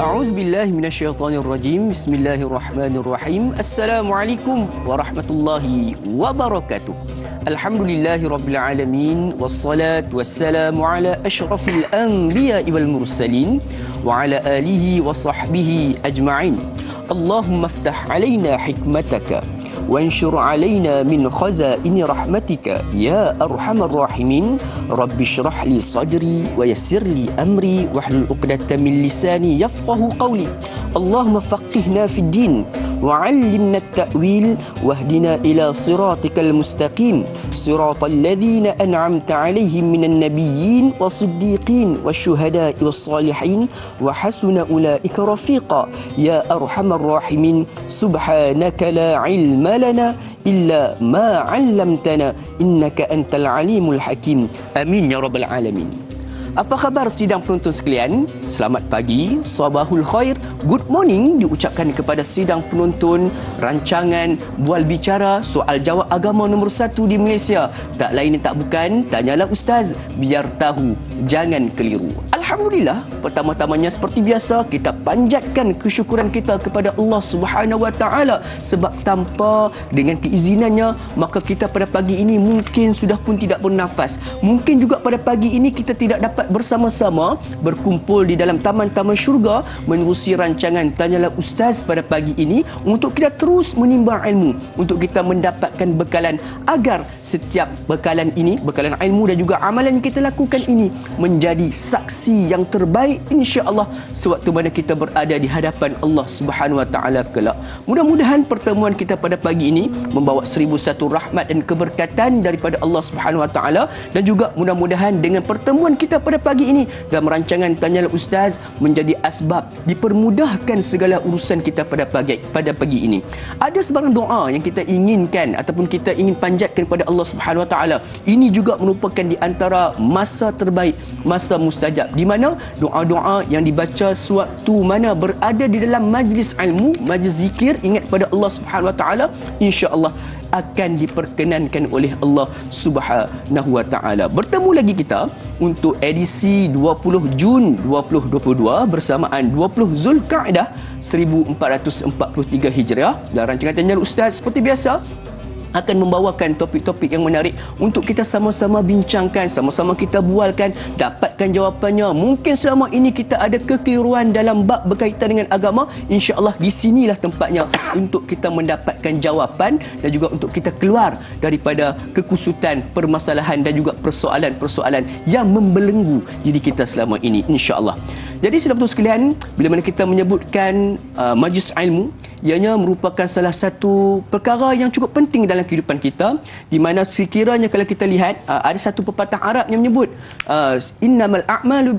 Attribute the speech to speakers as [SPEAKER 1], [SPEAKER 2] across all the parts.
[SPEAKER 1] A'udzu billahi minasyaitonir rajim. Bismillahirrahmanirrahim. Assalamualaikum warahmatullahi wabarakatuh. Alhamdulillahirabbil alamin wassalatu wassalamu ala asyrafil anbiya'i wal mursalin wa ala alihi wa sahbihi ajma'in. Allahumma iftah 'alaina hikmataka وانشر علينا من خزائن رحمتك يا أرحم الراحمين رب اشرح لي صدري ويسر لي أمري واحلل عقدة من لساني يفقه قولي اللهم فقهنا في الدين وعلمنا التأويل واهدنا إلى صراطك المستقيم صراط الذين أنعمت عليهم من النبيين والصديقين والشهداء والصالحين وحسن أولئك رفيقا يا أرحم الراحمين سبحانك لا علم لنا إلا ما علمتنا إنك أنت العليم الحكيم آمين يا رب العالمين. Apa khabar sidang penonton sekalian? Selamat pagi, sabahul khair, good morning diucapkan kepada sidang penonton rancangan Bual Bicara Soal Jawab Agama nombor 1 di Malaysia. Tak lain tak bukan, Tanyalah Ustaz, biar tahu, jangan keliru. Alhamdulillah, pertama-tamanya seperti biasa kita panjatkan kesyukuran kita kepada Allah Subhanahu Wa Taala sebab tanpa dengan keizinannya maka kita pada pagi ini mungkin sudah pun tidak bernafas. Mungkin juga pada pagi ini kita tidak dapat bersama-sama berkumpul di dalam taman-taman syurga menerusi rancangan Tanyalah Ustaz pada pagi ini untuk kita terus menimba ilmu, untuk kita mendapatkan bekalan agar setiap bekalan ini, bekalan ilmu dan juga amalan yang kita lakukan ini menjadi saksi yang terbaik insya-Allah sewaktu mana kita berada di hadapan Allah Subhanahu Wa Taala kelak. Mudah-mudahan pertemuan kita pada pagi ini membawa 1001 rahmat dan keberkatan daripada Allah Subhanahu Wa Taala dan juga mudah-mudahan dengan pertemuan kita pada pagi ini dalam rancangan Tanyalah Ustaz menjadi asbab dipermudahkan segala urusan kita pada pagi ini. Ada sebarang doa yang kita inginkan ataupun kita ingin panjatkan kepada Allah Subhanahu Wa Taala. Ini juga merupakan di antara masa terbaik, masa mustajab, di mana doa-doa yang dibaca sewaktu mana berada di dalam majlis ilmu, majlis zikir, ingat pada Allah Subhanahu Wa Taala, insya-Allah akan diperkenankan oleh Allah Subhanahu Wa Taala. Bertemu lagi kita untuk edisi 20 Jun 2022 bersamaan 20 Zulkaadah 1443 Hijriah. Dalam rancangan Tanyalah Ustaz seperti biasa akan membawakan topik-topik yang menarik untuk kita sama-sama bincangkan, sama-sama kita bualkan, dapatkan jawapannya. Mungkin selama ini kita ada kekeliruan dalam bab berkaitan dengan agama, insya-Allah di sinilah tempatnya untuk kita mendapatkan jawapan dan juga untuk kita keluar daripada kekusutan, permasalahan dan juga persoalan-persoalan yang membelenggu diri kita selama ini, insya-Allah. Jadi sidang penonton sekalian, bila mana kita menyebutkan majlis ilmu, ianya merupakan salah satu perkara yang cukup penting dalam kehidupan kita, di mana sekiranya kalau kita lihat ada satu pepatah Arab yang menyebut innamal a'malu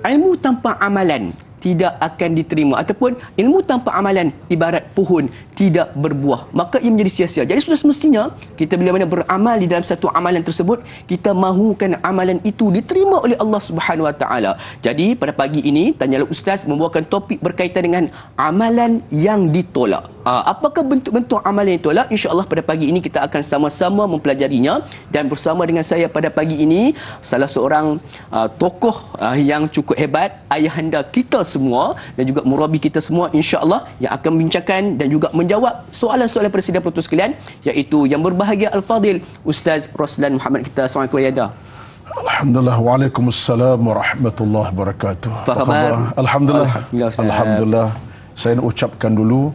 [SPEAKER 1] ilmu tanpa amalan tidak akan diterima, ataupun ilmu tanpa amalan ibarat pohon tidak berbuah, maka ia menjadi sia-sia. Jadi sudah semestinya kita bila mana beramal di dalam satu amalan tersebut, kita mahukan amalan itu diterima oleh Allah Subhanahu Wa Taala. Jadi pada pagi ini Tanyalah Ustaz membawakan topik berkaitan dengan amalan yang ditolak. Apakah bentuk-bentuk amalan yang ditolak? Insya-Allah pada pagi ini kita akan sama-sama mempelajarinya, dan bersama dengan saya pada pagi ini salah seorang tokoh yang cukup hebat, ayahanda kita semua dan juga murabi kita semua, insya-Allah, yang akan membincangkan dan juga menjawab soalan-soalan pada sidang penonton sekalian, iaitu yang berbahagia Al-Fadil Ustaz Roslan Muhammad kita. Assalamualaikum ya.
[SPEAKER 2] Alhamdulillah, waalaikumsalam warahmatullahi wabarakatuh.
[SPEAKER 1] Apa khabar?
[SPEAKER 2] Alhamdulillah. Alhamdulillah. Saya nak ucapkan dulu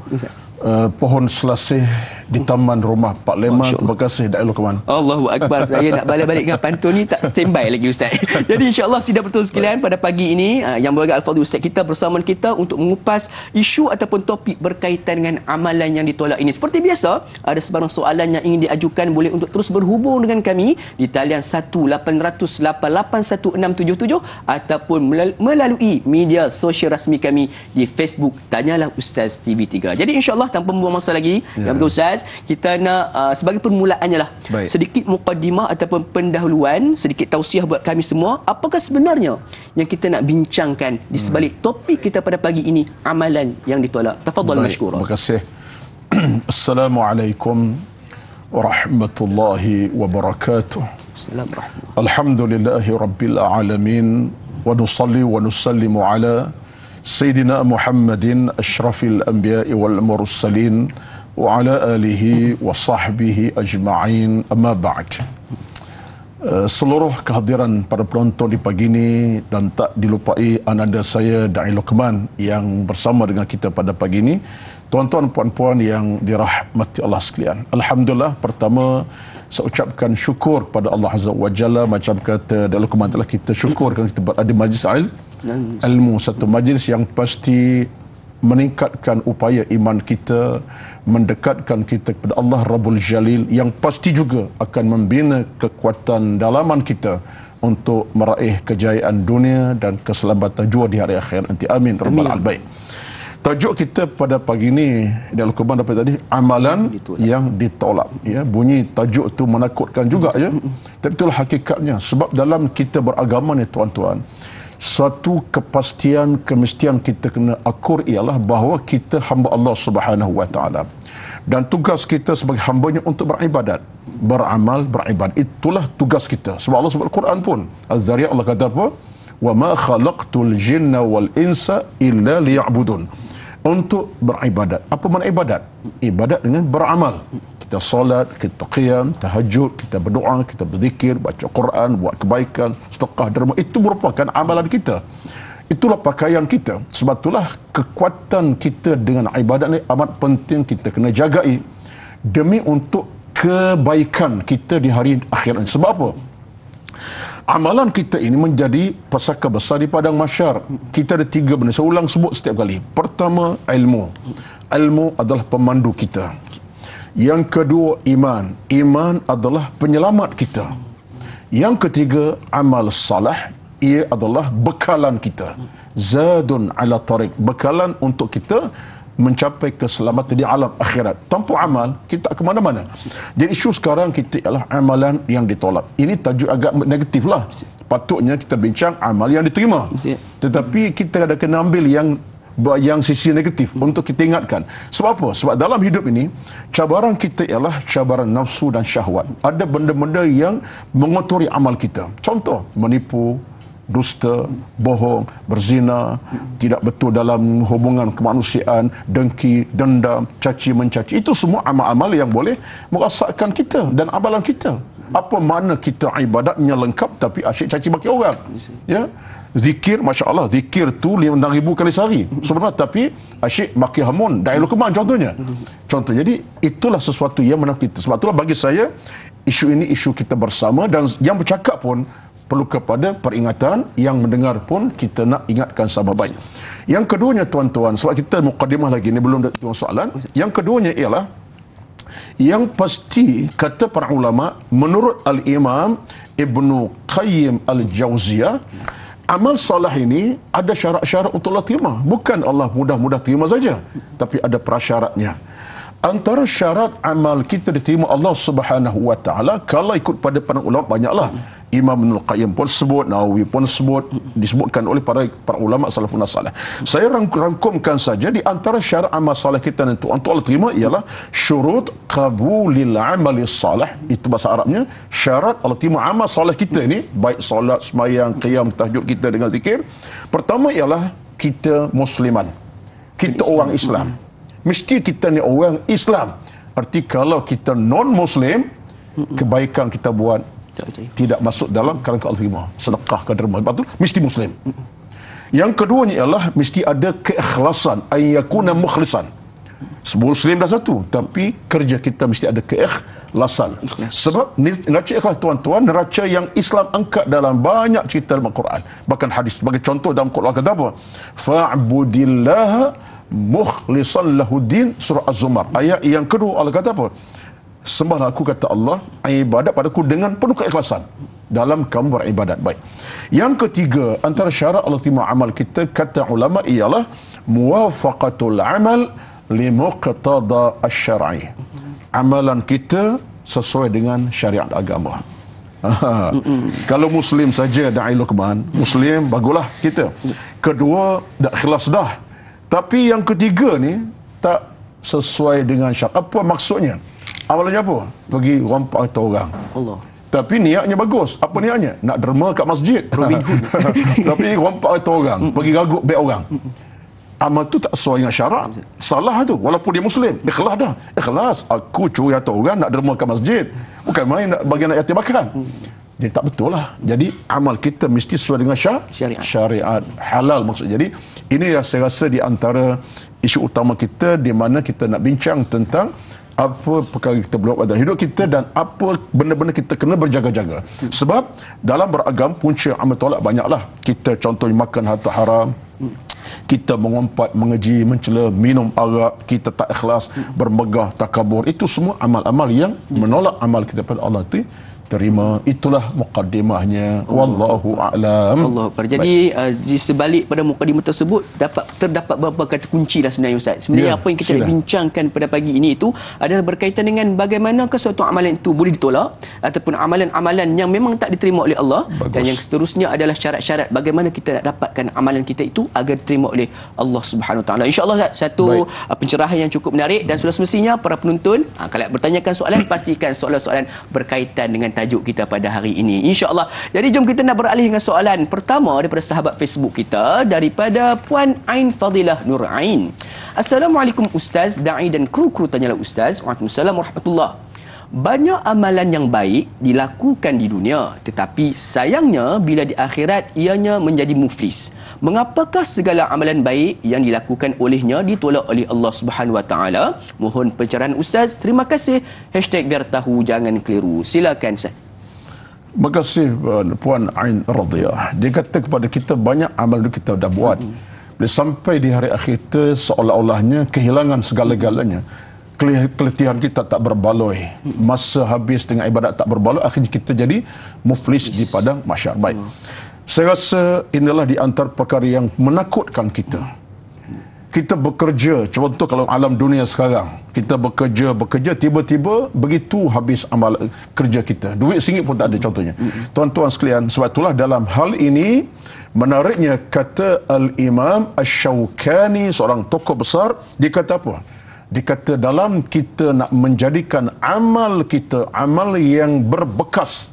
[SPEAKER 2] pohon selasih di taman rumah Pak Leman. Terima kasih Datuk Kawan.
[SPEAKER 1] Allahu Akbar. Saya nak balik-balik dengan pantun ni tak standby lagi Ustaz. Jadi insya-Allah sidang penonton sekalian pada pagi ini yang berbahagia Al-Fadhil Ustaz kita bersama kita untuk mengupas isu ataupun topik berkaitan dengan amalan yang ditolak ini. Seperti biasa, ada sebarang soalan yang ingin diajukan boleh untuk terus berhubung dengan kami di talian 1-800-881677 ataupun melalui media sosial rasmi kami di Facebook Tanyalah Ustaz TV3. Jadi insya-Allah tanpa membuang masa lagi, yang Ustaz, kita nak sebagai permulaannya lah, sedikit muqaddimah ataupun pendahuluan, sedikit tausiah buat kami semua. Apakah sebenarnya yang kita nak bincangkan di sebalik topik kita pada pagi ini, amalan yang ditolak? Tafadhal mashkura.
[SPEAKER 2] Terima kasih. Assalamualaikum warahmatullahi wabarakatuh. Alhamdulillahi rabbil alamin wa nusalli wa nusallimu ala Sayyidina Muhammadin asyrafil anbiya'i wal mursalin wa ala alihi wa sahbihi ajma'in, amma ba'd. Seluruh kehadiran para penonton di pagi ini dan tak dilupai ananda saya Da'i Luqman yang bersama dengan kita pada pagi ini. Tuan-tuan puan-puan yang dirahmati Allah sekalian, alhamdulillah, pertama saya ucapkan syukur pada Allah Azza wa Jalla, macam kata Da'i Luqman, telah kita syukurkan kita berada di majlis ilmu, satu majlis yang pasti meningkatkan upaya iman kita, mendekatkan kita kepada Allah Rabbul Jalil, yang pasti juga akan membina kekuatan dalaman kita untuk meraih kejayaan dunia dan keselamatan jua di hari akhir nanti. Amin rabbal alamin. Tajuk kita pada pagi ini dalam Al-Quran dapat tadi, amalan yang ditolak. Ya, bunyi tajuk itu menakutkan juga, ya. Tapi itulah hakikatnya. Sebab dalam kita beragama ni tuan-tuan, suatu kepastian, kemestian kita kena akur ialah bahawa kita hamba Allah Subhanahu wa taala. Dan tugas kita sebagai hambanya untuk beribadat, beramal, beribadat. Itulah tugas kita. Sebab Allah sebut Al-Quran pun, Az-Zariyat, Allah kata apa? Wa ma khalaqtul jinna wal insa illa liya'budun. Untuk beribadat. Apa makna ibadat? Ibadat dengan beramal. Kita solat, kita qiyam, tahajud, kita berdoa, kita berzikir, baca Quran, buat kebaikan, sedekah, derma. Itu merupakan amalan kita. Itulah pakaian kita. Sebab itulah kekuatan kita dengan ibadat ni amat penting kita kena jagai demi untuk kebaikan kita di hari akhirat. Sebab apa? Amalan kita ini menjadi pesaka besar di padang mahsyar. Kita ada 3 benda, saya ulang sebut setiap kali. Pertama, ilmu. Ilmu adalah pemandu kita. Yang kedua, iman. Iman adalah penyelamat kita. Yang ketiga, amal salah. Ia adalah bekalan kita. Zadun ala tariq. Bekalan untuk kita mencapai keselamatan di alam akhirat. Tanpa amal, kita ke mana-mana. Jadi isu sekarang kita ialah amalan yang ditolak. Ini tajuk agak negatif lah. Patutnya kita bincang amal yang diterima. Tetapi kita ada kena ambil yang sisi negatif untuk kita ingatkan. Sebab apa? Sebab dalam hidup ini, cabaran kita ialah cabaran nafsu dan syahwat. Ada benda-benda yang mengotori amal kita. Contoh, menipu, dusta, bohong, berzina, tidak betul dalam hubungan kemanusiaan, dengki, dendam, caci mencaci. Itu semua amal-amal yang boleh merosakkan kita dan amalan kita. Apa makna kita ibadatnya lengkap tapi asyik caci maki orang? Ya. Zikir, Masya Allah, zikir tu 5,000 kali sehari sebenarnya, tapi asyik maki hamun, Da'i Luqman contohnya. Contoh. Jadi itulah sesuatu yang menakut kita. Sebab itulah bagi saya isu ini isu kita bersama, dan yang bercakap pun perlu kepada peringatan, yang mendengar pun kita nak ingatkan sama baik. Yang keduanya tuan-tuan, sebab kita mukadimah lagi ni, belum ada soalan. Yang keduanya ialah yang pasti kata para ulama, menurut Al-Imam Ibnu Qayyim Al-Jauziyah, amal salah ini ada syarat-syarat untuk Allah terima. Bukan Allah mudah-mudah terima saja, tapi ada prasyaratnya. Antara syarat amal kita diterima Allah Subhanahu wa taala, kalau ikut pada para ulama banyaklah. Imam Ibnul Qayyim pun sebut, Nawawi pun sebut, disebutkan oleh para ulama salafun salih. Saya rangkumkan saja di antara syarat amal salih kita untuk Allah terima ialah syurut qabulil amali salih. Itu bahasa Arabnya, syarat Allah terima amal salih kita ini, baik solat, sembahyang, qiyam, tahajud kita dengan zikir. Pertama ialah kita musliman. Kita orang Islam. Mesti kita ni orang Islam. Arti kalau kita non-muslim, kebaikan kita buat tidak masuk dalam kalangan Allah terima. Sedekah ke derma, sebab tu mesti muslim. Yang keduanya ialah mesti ada keikhlasan, ayyakuna mukhlisan. Muslim dah satu, tapi kerja kita mesti ada keikhlasan. Sebab neraca ikhlas tuan-tuan, neraca yang Islam angkat dalam banyak cerita dalam Al-Quran, bahkan hadis. Sebagai contoh dalam Quran kata apa? Fa'budillaha mukhlisan lahuddin, surah Az-Zumar. Ayat yang kedua Allah kata apa? Sembahlah aku, kata Allah, ibadat padaku dengan penuh keikhlasan dalam kamu beribadat. Baik. Yang ketiga, antara syarat Allah terima amal kita, kata ulama, ialah muwafaqatul amal li muqtada asy-syar'i. Amalan kita sesuai dengan syariat agama. Kalau muslim saja Da'i Luqman, muslim baguslah kita. Kedua, dah ikhlas dah. Tapi yang ketiga ni tak sesuai dengan syariat. Apa maksudnya? Amalannya apa? Pergi rompak harta orang. Allah. Tapi niatnya bagus. Apa niatnya? Nak derma kat masjid. Tapi rompak harta orang, pergi gaguk beg orang. amal tu tak sesuai dengan syarak, salah tu. Walaupun dia Muslim, ikhlas dah. Ikhlas, aku curi harta orang nak derma ke masjid, bukan main nak bagi anak yatim makan. Jadi tak betul lah. Jadi amal kita mesti sesuai dengan syariat halal maksud. Jadi ini yang saya rasa di antara isu utama kita, di mana kita nak bincang tentang apa perkara kita buat dalam hidup kita dan apa benda-benda kita kena berjaga-jaga. Sebab dalam beragam punca amal tolak banyaklah. Kita contohnya makan harta haram, kita mengumpat, mengeji, mencela, minum arak, kita tak ikhlas, bermegah, takabur. Itu semua amal-amal yang menolak amal kita pada Allah itu terima. Itulah muqaddimahnya. Wallahu a'lam.
[SPEAKER 1] Allah Akbar. Jadi di sebalik pada muqaddimah tersebut terdapat beberapa kata kunci lah sebenarnya Ustaz. Sebenarnya apa yang kita nak bincangkan pada pagi ini itu adalah berkaitan dengan bagaimanakah suatu amalan itu boleh ditolak ataupun amalan-amalan yang memang tak diterima oleh Allah. Bagus. Dan yang seterusnya adalah syarat-syarat bagaimana kita nak dapatkan amalan kita itu agar diterima oleh Allah Subhanahu Wa Taala. Insya-Allah satu pencerahan yang cukup menarik dan sudah semestinya para penonton kalau bertanyakan soalan pastikan soalan-soalan berkaitan dengan tajuk kita pada hari ini, insya-Allah. Jadi jom kita nak beralih dengan soalan pertama daripada sahabat Facebook kita, daripada Puan Ain Fadilah Nur Ain. Assalamualaikum Ustaz, da'i dan kru-kru tanyalah Ustaz. Waalaikumsalam warahmatullahi. Banyak amalan yang baik dilakukan di dunia, tetapi sayangnya bila di akhirat ianya menjadi muflis. Mengapakah segala amalan baik yang dilakukan olehnya ditolak oleh Allah Subhanahu Wa Taala? Mohon pencerahan Ustaz. Terima kasih. #biar tahu jangan keliru. Silakan Ustaz.
[SPEAKER 2] Terima kasih Puan Ain Radhiyah. Dia kata kepada kita banyak amal yang kita dah buat. Bila sampai di hari akhir kita seolah-olahnya kehilangan segala-galanya. Keletihan kita tak berbaloi, masa habis dengan ibadat tak berbaloi, akhirnya kita jadi muflis di padang mahsyar. Baik, saya rasa inilah di antara perkara yang menakutkan kita. Kita bekerja, contoh kalau alam dunia sekarang, kita bekerja, tiba-tiba begitu habis amal kerja kita, duit RM1 pun tak ada contohnya. Tuan-tuan sekalian, sebab itulah dalam hal ini menariknya kata Al-Imam Asy-Syaukani, seorang tokoh besar, dia kata apa? Dikata dalam kita nak menjadikan amal kita amal yang berbekas,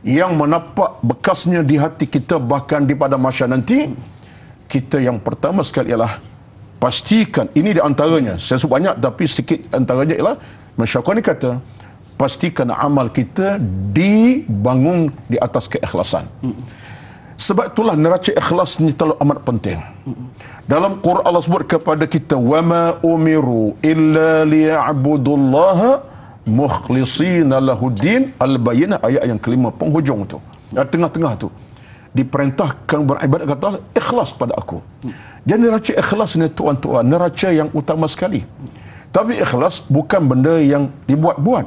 [SPEAKER 2] yang menapak bekasnya di hati kita bahkan di pada masa nanti, kita yang pertama sekali ialah pastikan, ini di antaranya, saya sebut banyak tapi sikit antaranya ialah Masyarakat ni kata pastikan amal kita dibangun di atas keikhlasan. Sebab itulah neraca ikhlas ni terlalu amat penting. Dalam Quran Allah sebut kepada kita, wama umiru illa liya'budullaha mukhlishina lahuddin, Al-Bayyinah ayat yang kelima penghujung tu. Tengah-tengah tu diperintahkan beribadat kata Allah, ikhlas kepada aku. Jadi neraca ikhlas ni tuan-tuan, neraca yang utama sekali. Tapi ikhlas bukan benda yang dibuat-buat.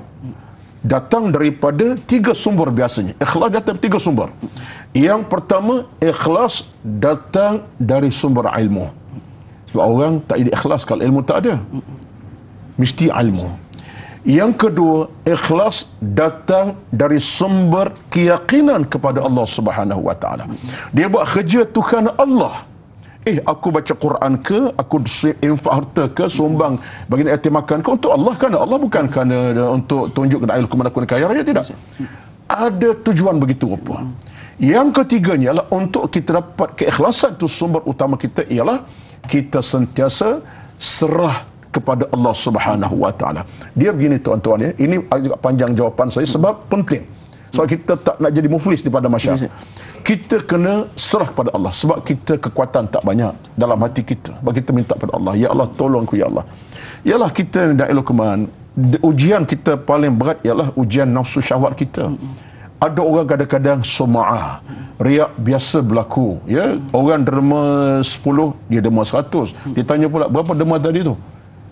[SPEAKER 2] Datang daripada 3 sumber biasanya. Ikhlas datang dari 3 sumber. Yang pertama, ikhlas datang dari sumber ilmu. Sebab orang tak ada ikhlas kalau ilmu tak ada. Mesti ilmu. Yang kedua, ikhlas datang dari sumber keyakinan kepada Allah Subhanahu Wa Taala. Dia buat kerja tu kerana Allah. Aku baca Quran ke, aku infak harta ke, sumbang bagi yatim makan ke, untuk Allah, kerana Allah, bukan kerana untuk tunjuk kepada ilmu aku kaya raya, tidak. Ada tujuan begitu rupa. Yang ketiganya ialah untuk kita dapat keikhlasan, itu sumber utama kita ialah kita sentiasa serah kepada Allah Subhanahu Wa Taala. Dia begini tuan-tuan ya, ini agak panjang jawapan saya sebab penting. Sebab kita tak nak jadi muflis di pada masyarakat. Kita kena serah kepada Allah. Sebab kita kekuatan tak banyak dalam hati kita. Sebab kita minta kepada Allah, ya Allah tolongku ya Allah. Ialah kita dah elokman, ujian kita paling berat ialah ujian nafsu syahwat kita. Ada orang kadang-kadang suma'ah, riak biasa berlaku ya. Orang derma 10, dia derma 100. Dia tanya pula, berapa derma tadi tu?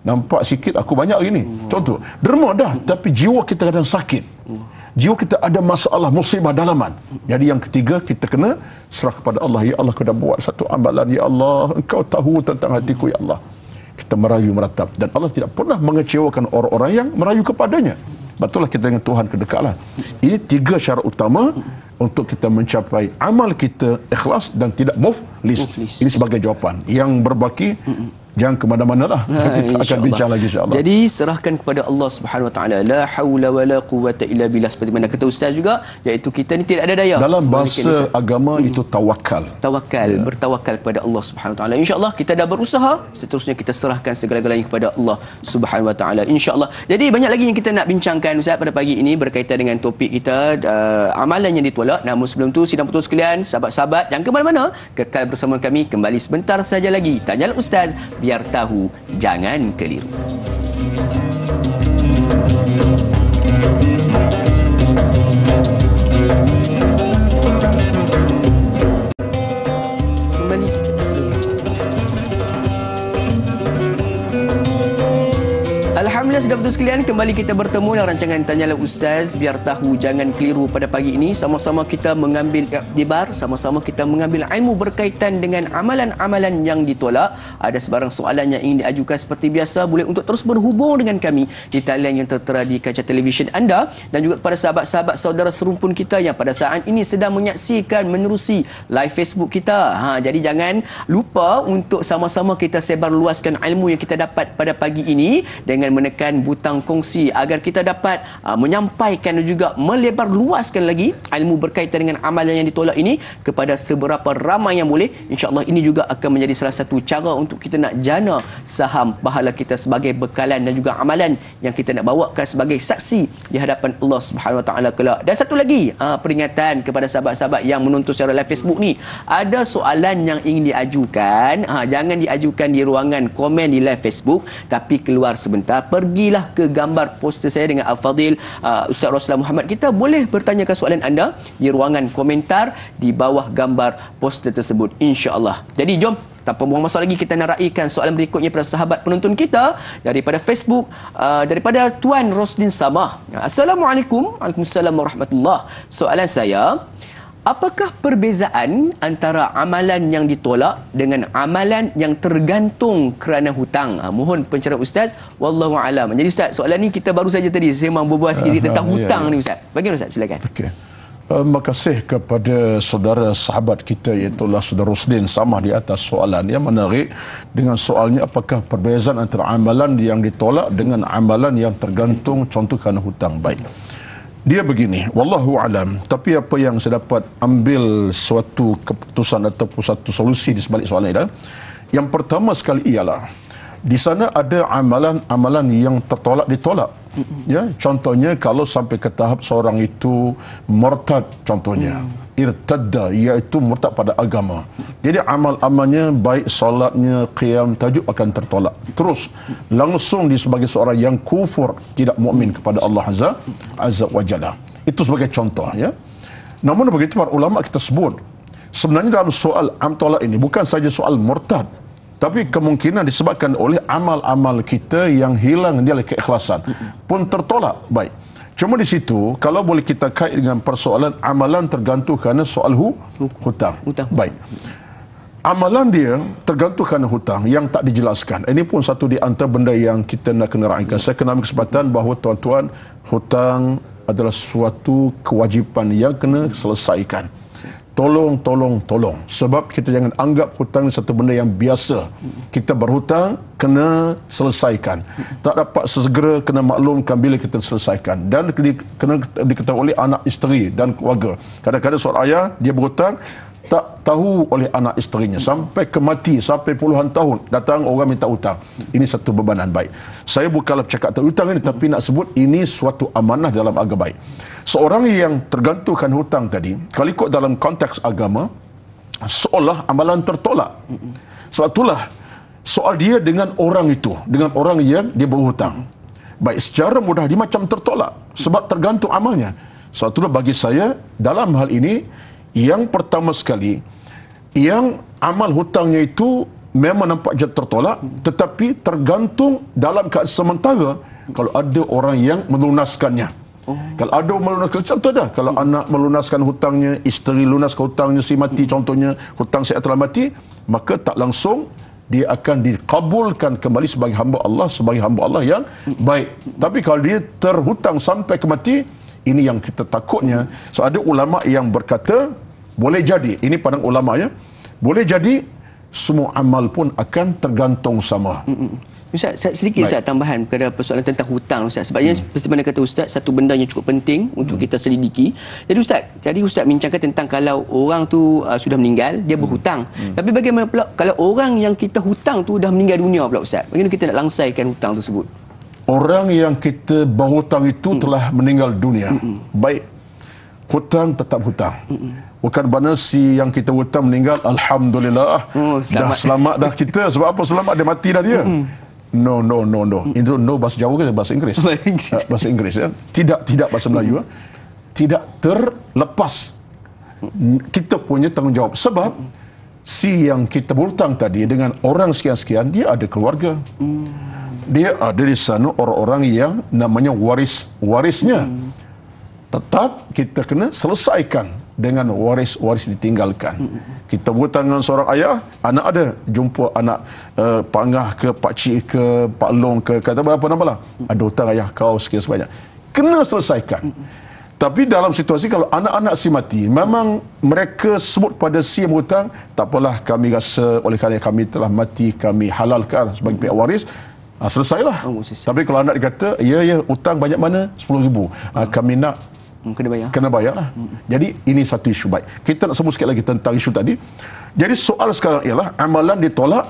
[SPEAKER 2] Nampak sikit, aku banyak hari ni. Contoh, derma dah, tapi jiwa kita kadang sakit. Jiwa kita ada masalah, musibah dalaman. Jadi yang ketiga, kita kena serah kepada Allah. Ya Allah, aku dah buat satu amalan. Ya Allah, Engkau tahu tentang hatiku, ya Allah. Kita merayu meratap. Dan Allah tidak pernah mengecewakan orang-orang yang merayu kepadanya. Betullah kita dengan Tuhan kedekatlah. Ini 3 syarat utama untuk kita mencapai amal kita ikhlas dan tidak muflis. Ini sebagai jawapan. Yang berbaki, jangan ke mana-mana lah. Kita akan bincang lagi insya-Allah.
[SPEAKER 1] Jadi serahkan kepada Allah Subhanahu Wa Taala. La haula wala quwwata illa billah, seperti mana kata ustaz juga, iaitu kita ni tidak ada daya.
[SPEAKER 2] Dalam bahasa agama itu tawakal.
[SPEAKER 1] Tawakal, bertawakal kepada Allah Subhanahu Wa Taala. Insya-Allah kita dah berusaha, seterusnya kita serahkan segala-galanya kepada Allah Subhanahu Wa Taala. Insya-Allah. Jadi banyak lagi yang kita nak bincangkan ustaz pada pagi ini berkaitan dengan topik kita, amalan yang ditolak. Namun sebelum tu, sidang putus sekalian, sahabat-sahabat jangan ke mana-mana, kekal bersama kami. Kembali sebentar saja lagi Tanyalah Ustaz, biar tahu jangan keliru. Alhamdulillah, sudah betul sekalian, kembali kita bertemu dalam rancangan Tanyalah Ustaz, biar tahu jangan keliru. Pada pagi ini sama-sama kita mengambil iktibar, sama-sama kita mengambil ilmu berkaitan dengan amalan-amalan yang ditolak. Ada sebarang soalan yang ingin diajukan, seperti biasa boleh untuk terus berhubung dengan kami di talian yang tertera di kaca televisyen anda, dan juga kepada sahabat-sahabat saudara serumpun kita yang pada saat ini sedang menyaksikan menerusi live Facebook kita. Jadi jangan lupa untuk sama-sama kita sebar luaskan ilmu yang kita dapat pada pagi ini dengan menekan butang kongsi agar kita dapat menyampaikan dan juga melebar luaskan lagi ilmu berkaitan dengan amalan yang ditolak ini kepada seberapa ramai yang boleh. InsyaAllah ini juga akan menjadi salah satu cara untuk kita nak jana saham pahala kita sebagai bekalan dan juga amalan yang kita nak bawakan sebagai saksi di hadapan Allah Subhanahu Wa Taala kelak. Dan satu lagi peringatan kepada sahabat-sahabat yang menonton secara live Facebook ni, ada soalan yang ingin diajukan, jangan diajukan di ruangan komen di live Facebook, tapi keluar sebentar, pergilah ke gambar poster saya dengan Al-Fadhil Ustaz Roslan Muhammad. Kita boleh bertanyakan soalan anda di ruangan komentar di bawah gambar poster tersebut, insya-Allah. Jadi jom tanpa buang masa lagi, kita nak raikan soalan berikutnya pada sahabat penonton kita daripada Facebook, daripada Tuan Roslin Samah. Assalamualaikum. Waalaikumsalam warahmatullahi. Soalan saya, apakah perbezaan antara amalan yang ditolak dengan amalan yang tergantung kerana hutang? Mohon pencerahan Ustaz. Wallahu a'lam. Jadi Ustaz, soalan ni kita baru saja tadi memang berbual sikit tentang hutang ni Ustaz. Bagaimana Ustaz? Silakan.
[SPEAKER 2] Okey. Terima kasih kepada saudara sahabat kita, iaitu saudara Rusdin Samah, di atas soalan yang menarik dengan soalnya, apakah perbezaan antara amalan yang ditolak dengan amalan yang tergantung contoh kerana hutang. Baik. Dia begini, wallahu alam, tapi apa yang saya dapat ambil suatu keputusan ataupun satu solusi di sebalik soalan ini, yang pertama sekali ialah di sana ada amalan-amalan yang ditolak. Ya, contohnya kalau sampai ke tahap seorang itu murtad, contohnya irtadda, iaitu murtad pada agama. Jadi amal-amalnya baik solatnya, qiyam, tahajud akan tertolak. Terus langsung dia sebagai seorang yang kufur, tidak mukmin kepada Allah Azza wa Jalla. Itu sebagai contoh, ya. Namun begitu para ulama kita sebut, sebenarnya dalam soal tolak ini bukan saja soal murtad, tapi kemungkinan disebabkan oleh amal-amal kita yang hilang nilai keikhlasan pun tertolak. Baik. Cuma di situ kalau boleh kita kait dengan persoalan amalan tergantung kerana soal hutang. Baik. Amalan dia tergantung kerana hutang yang tak dijelaskan. Ini pun satu di antara benda yang kita nak kena raikan. Saya kena ambil kesempatan bahawa tuan-tuan, hutang adalah suatu kewajipan yang kena selesaikan. Tolong. Sebab kita jangan anggap hutang satu benda yang biasa. Kita berhutang, kena selesaikan. Tak dapat sesegera, kena maklumkan bila kita selesaikan. Dan kena diketahui oleh anak isteri dan keluarga. Kadang-kadang seorang ayah, dia berhutang, tak tahu oleh anak isterinya. Sampai ke mati, sampai puluhan tahun, datang orang minta hutang. Ini satu bebanan. Baik. Saya bukanlah bercakap tentang hutang ini, tapi nak sebut ini suatu amanah dalam agama. Baik. Seorang yang tergantungkan hutang tadi, kalau ikut dalam konteks agama, seolah amalan tertolak. Sebab itulah soal dia dengan orang itu, dengan orang yang dia berhutang. Baik, secara mudah dia macam tertolak sebab tergantung amalnya. Sebab itulah bagi saya, dalam hal ini, yang pertama sekali, yang amal hutangnya itu memang nampak je tertolak, tetapi tergantung dalam keadaan sementara kalau ada orang yang melunaskannya. Kalau ada melunaskan, contoh dah, kalau anak melunaskan hutangnya, isteri lunaskan hutangnya si mati, contohnya hutang saya telah mati, maka tak langsung dia akan dikabulkan kembali sebagai hamba Allah yang baik. Tapi kalau dia terhutang sampai ke mati, ini yang kita takutnya. So ada ulama yang berkata, boleh jadi, ini pandang ulama ya, boleh jadi semua amal pun akan tergantung sama.
[SPEAKER 1] Ustaz, sedikit Ustaz tambahan kepada persoalan tentang hutang Ustaz. Sebabnya seperti mana kata Ustaz, satu benda yang cukup penting untuk kita selidiki. Jadi Ustaz bincangkan tentang kalau orang tu sudah meninggal, dia berhutang. Tapi bagaimana pula kalau orang yang kita hutang tu dah meninggal dunia pula Ustaz? Bagaimana kita nak langsaikan hutang tersebut?
[SPEAKER 2] Orang yang kita berhutang itu telah meninggal dunia. Baik, hutang tetap hutang. Bukan mana si yang kita hutang meninggal, alhamdulillah, dah selamat dah kita. Sebab apa selamat? Dia mati dah dia. No. Itu no bahasa Jawa ke bahasa Inggeris? Bahasa Inggeris ya. Tidak bahasa Melayu. Tidak terlepas kita punya tanggungjawab. Sebab si yang kita berhutang tadi dengan orang sekian-sekian, dia ada keluarga. Dia ada di sana orang-orang yang namanya warisnya. Tetap kita kena selesaikan dengan waris ditinggalkan. Kita berhutang dengan seorang ayah, anak ada, jumpa anak Pak Ngah ke Pak Cik ke Pak Long ke kata apa nama lah, ada hutang ayah kau sekian sebanyak, kena selesaikan. Tapi dalam situasi kalau anak-anak si mati, memang mereka sebut pada si yang berhutang, tak apalah, kami rasa oleh kerana kami telah mati, kami halalkan sebagai pihak waris, selesailah. Tapi kalau anak dikata, ya hutang banyak mana? 10,000. Kami nak kena bayar lah. Jadi ini satu isu. Baik, kita nak sebut sikit lagi tentang isu tadi. Jadi soal sekarang ialah amalan ditolak,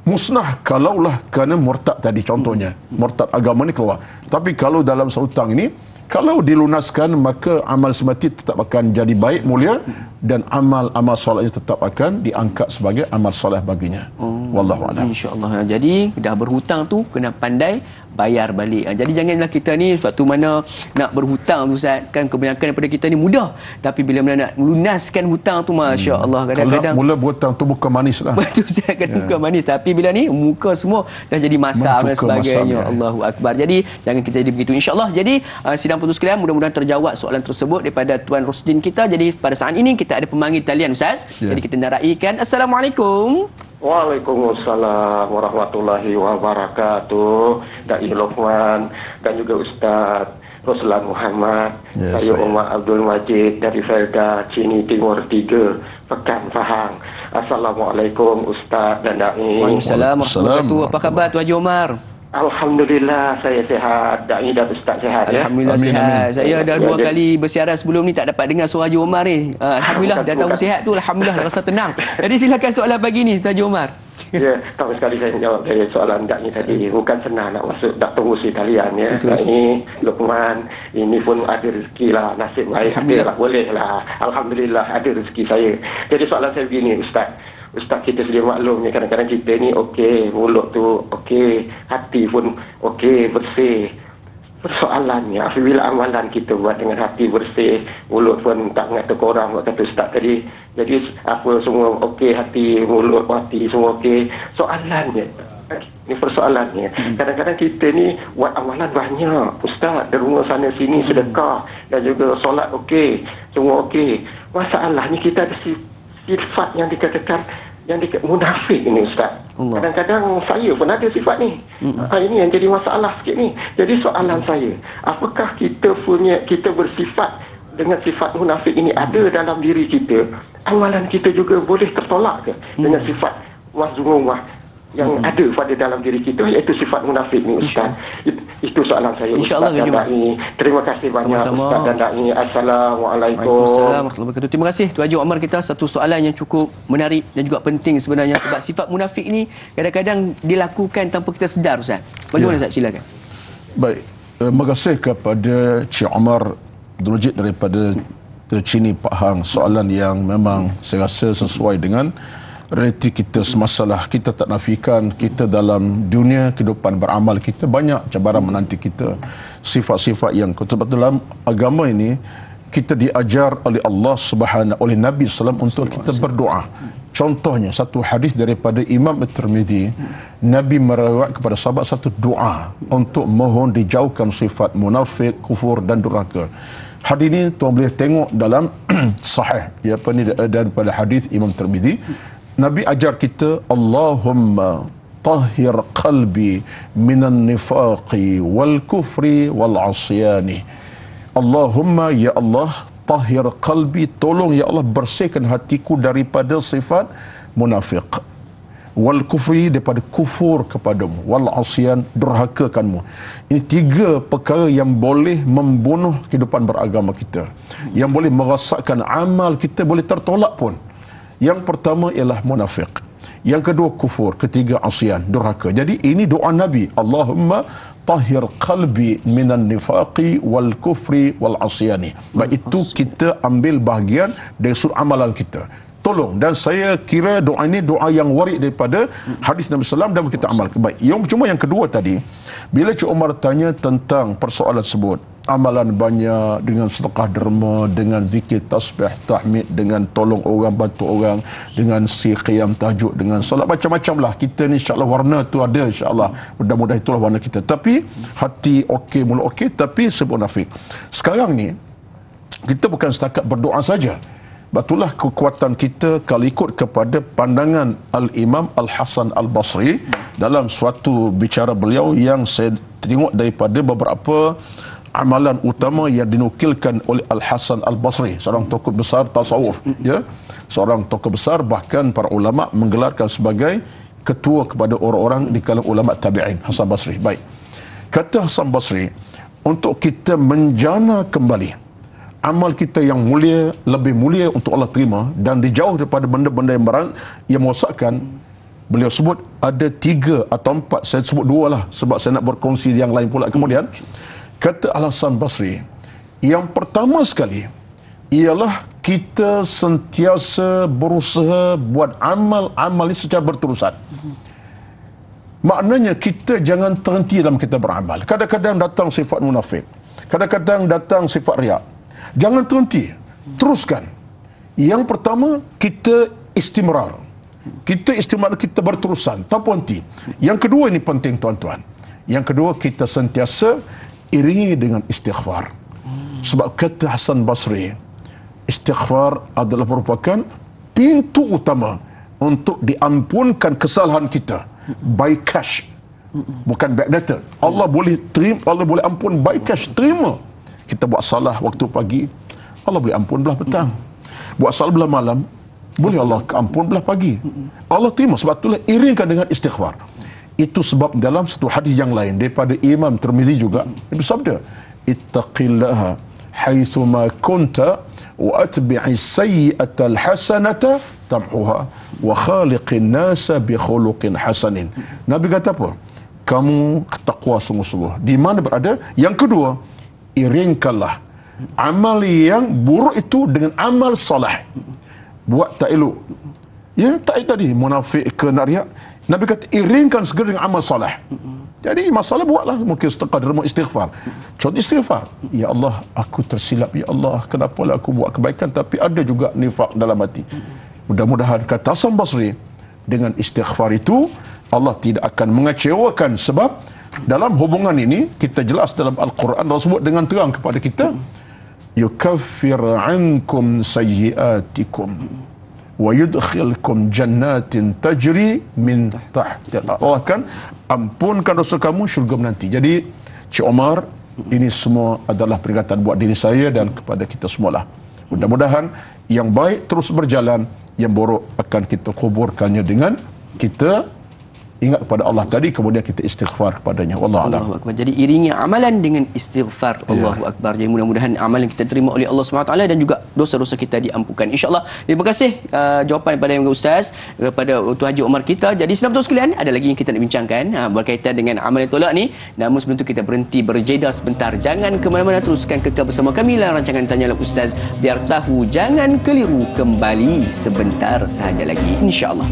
[SPEAKER 2] musnah kalaulah kerana murtad tadi contohnya. Murtad agama ni keluar. Tapi kalau dalam hutang ini, kalau dilunaskan, maka amal semati tetap akan jadi baik, mulia, dan amal solatnya tetap akan diangkat sebagai amal solat baginya. Wallahu a'lam.
[SPEAKER 1] InsyaAllah. Jadi dah berhutang tu kena pandai bayar balik. Jadi janganlah kita ni waktu mana nak berhutang tu Ustaz, kan kebanyakan daripada kita ni mudah, tapi bila mana nak melunaskan hutang tu, masya-Allah, kadang-kadang
[SPEAKER 2] kalau mula berhutang tu bukan manis lah.
[SPEAKER 1] Betul Ustaz, kan bukan manis, tapi bila ni muka semua dah jadi masam dan sebagainya. Allahu akbar. Jadi jangan kita jadi begitu, insya-Allah. Jadi sidang putus sekalian, mudah-mudahan terjawab soalan tersebut daripada Tuan Rosdin kita. Jadi pada saat ini kita ada pemanggil talian Ustaz. Jadi kita nak raikan. Assalamualaikum.
[SPEAKER 3] Waalaikumsalam warahmatullahi wabarakatuh. Dai Luqman dan juga Ustaz Ruslan Muhammad. Saya Umar Abdul Majid dari Felda Cini Timur 3, Pekan Pahang. Assalamualaikum Ustaz dan Dai.
[SPEAKER 1] Waalaikumsalam warahmatullahi wabarakatuh. Apa khabar Tuan Haji Omar?
[SPEAKER 3] Alhamdulillah saya sihat. Dai dan Ustaz sihat ya.
[SPEAKER 1] Alhamdulillah sihat. Saya dah 2 kali bersiaran sebelum ni tak dapat dengar suara Haji Omar ni. Alhamdulillah dah tahu sihat tu, alhamdulillah rasa tenang. Jadi silakan soalan pagi ni Tuan Haji Omar.
[SPEAKER 3] Ya, tahu sekali saya jawab dari soalan Dai tadi. Bukan senang nak masuk dak tunggu si talian ya. Dai Luqman, ini pun ada rezeki lah, nasib baik ada lah, boleh lah. Alhamdulillah ada rezeki saya. Jadi soalan saya begini Ustaz, kita sedia maklum ni, kadang-kadang kita ni okey, mulut tu okey, hati pun okey, bersih. Persoalannya apabila amalan kita buat dengan hati bersih, mulut pun tak mengata korang, kata Ustaz tadi. Jadi apa semua okey, hati, mulut, hati semua okey. Soalannya, ini persoalannya, kadang-kadang kita ni buat amalan banyak Ustaz, di rumah sana sini sedekah dan juga solat okey, semua okey. Masalahnya kita ada sifat yang dikatakan munafik ini Ustaz. Kadang-kadang saya pun ada sifat ni. Ini yang jadi masalah sikit ni. Jadi soalan saya, apakah kita bersifat dengan sifat munafik ini ada dalam diri kita? Amalan kita juga boleh tertolak ke dengan sifat mazmumah yang ada pada dalam diri kita, iaitu sifat munafik ni Ustaz? Itu soalan saya Ustaz dan Dai. Terima kasih banyak Ustaz dan Dai. Assalamualaikum.
[SPEAKER 1] Waalaikumsalam warahmatullahi wabarakatuh. Terima kasih Tuan Haji Omar kita. Satu soalan yang cukup menarik dan juga penting sebenarnya, sebab sifat munafik ni kadang-kadang dilakukan tanpa kita sedar Ustaz. Bagaimana Ustaz? Silakan.
[SPEAKER 2] Baik, terima kasih kepada Cik Omar Abdul Majid daripada Cini Pahang. Soalan yang memang saya rasa sesuai dengan realiti kita semasalah. Kita tak nafikan kita dalam dunia kehidupan beramal kita banyak cabaran menanti kita, sifat-sifat yang sebab dalam agama ini kita diajar oleh Allah Subhanahu, oleh Nabi SAW untuk kita berdoa. Contohnya satu hadis daripada Imam At-Tirmizi, Nabi meriwayatkan kepada sahabat satu doa untuk mohon dijauhkan sifat munafik, kufur dan durhaka. Hadis ini tuan boleh tengok dalam sahih daripada hadis Imam Tirmizi. Nabi ajar kita, Allahumma tahhir qalbi minan nifaqi wal kufri wal asyani. Allahumma, ya Allah, tahhir qalbi, tolong ya Allah bersihkan hatiku daripada sifat munafik. Wal kufri, daripada kufur kepadamu. Wal asyan, durhakakanmu. Ini 3 perkara yang boleh membunuh kehidupan beragama kita, yang boleh merosakkan amal kita, boleh tertolak pun. Yang pertama ialah munafik, yang kedua kufur, ketiga asyan, durhaka. Jadi ini doa Nabi, Allahumma tahhir qalbi minan nifaqi wal kufri wal asyani. Baik itu kita ambil bahagian dari sudut amalan kita. Tolong, dan saya kira doa ini doa yang warid daripada hadis Nabi SAW dan kita amalkan. Baik, cuma yang kedua tadi, bila Cik Umar tanya tentang persoalan tersebut, amalan banyak dengan sedekah derma, dengan zikir tasbih tahmid, dengan tolong orang, bantu orang, dengan si qiyam tahajud, dengan solat, macam-macam lah. Kita ni insya-Allah warna tu ada, insya-Allah. Mudah-mudahan itulah warna kita. Tapi hati okey, mulut okey, tapi sebut munafik. Sekarang ni kita bukan setakat berdoa saja. Batulah kekuatan kita kalau ikut kepada pandangan Al-Imam Al-Hasan Al-Basri dalam suatu bicara beliau yang saya tengok daripada beberapa amalan utama yang dinukilkan oleh Al-Hasan Al-Basri, seorang tokoh besar tasawuf, ya, seorang tokoh besar, bahkan para ulama menggelarkan sebagai ketua kepada orang-orang di kalangan ulama tabi'in, Hasan Basri. Baik, kata Hasan Basri, untuk kita menjana kembali amal kita yang mulia, lebih mulia untuk Allah terima dan dijauh daripada benda-benda yang merosakkan, beliau sebut ada 3 atau 4, saya sebut 2 lah sebab saya nak berkongsi yang lain pula kemudian. Kata Al-Hasan Basri, yang pertama sekali ialah kita sentiasa berusaha buat amal-amal ini secara berterusan. Maknanya kita jangan terhenti dalam kita beramal. Kadang-kadang datang sifat munafik, kadang-kadang datang sifat riak. Jangan terhenti, teruskan. Yang pertama, kita istimrar. Kita berterusan tanpa henti. Yang kedua, ini penting tuan-tuan. Yang kedua, kita sentiasa iringi dengan istighfar. Sebab kata Hasan Basri, istighfar adalah merupakan pintu utama untuk diampunkan kesalahan kita by cash, bukan back data. Allah boleh terima, Allah boleh ampun by cash, terima. Kita buat salah waktu pagi, Allah boleh ampun belah petang. Buat salah belah malam, boleh Allah ampun belah pagi. Allah terima. Sebab itulah iringkan dengan istighfar. Itu sebab dalam satu hadis yang lain daripada Imam Tirmizi juga, Nabi sabda, ittaqillaha haitsuma kunta wa atbi'i sayyi'atal hasanata tamhuha wa khaliqin nasa bi khuluqin hasanin. Nabi kata apa? Kamu takwa sungguh-sungguh di mana berada. Yang kedua, iringkanlah amal yang buruk itu dengan amal soleh. Buat tak elok, ya, tak elok tadi munafik ke nak riak, Nabi kata iringkan segera dengan amal soleh. Jadi masalah buatlah mungkin sedekah derma, istighfar. Contoh istighfar, ya Allah aku tersilap, ya Allah kenapalah aku buat kebaikan tapi ada juga nifak dalam hati. Mudah-mudahan kata Hasan Basri, dengan istighfar itu Allah tidak akan mengecewakan. Sebab dalam hubungan ini kita jelas dalam Al-Quran Allah sebut dengan terang kepada kita, yukaffir ankum sayyiatikum wa yudkhilkum jannatin tajri min tahtiha. Allah akan ampunkan dosa kamu, syurga menanti. Jadi Cik Omar, ini semua adalah peringatan buat diri saya dan kepada kita semualah. Mudah-mudahan yang baik terus berjalan, yang buruk akan kita kuburkannya dengan kita ingat kepada Allah tadi, kemudian kita istighfar kepadanya. Wallahu a'lam.
[SPEAKER 1] Allahu akbar. Jadi iringi amalan dengan istighfar. Allahu akbar. Jadi mudah-mudahan amalan kita terima oleh Allah SWT dan juga dosa-dosa kita diampunkan, insya-Allah. Terima kasih jawapan daripada yang Ustaz, kepada Tuan Haji Omar kita. Jadi saudara sekalian, ada lagi yang kita nak bincangkan berkaitan dengan amalan tolak ni. Namun sebelum tu kita berhenti berjeda sebentar. Jangan ke mana-mana, teruskan kekal bersama kami dalam rancangan Tanyalah Ustaz. Biar tahu, jangan keliru, kembali sebentar sahaja lagi, insya-Allah.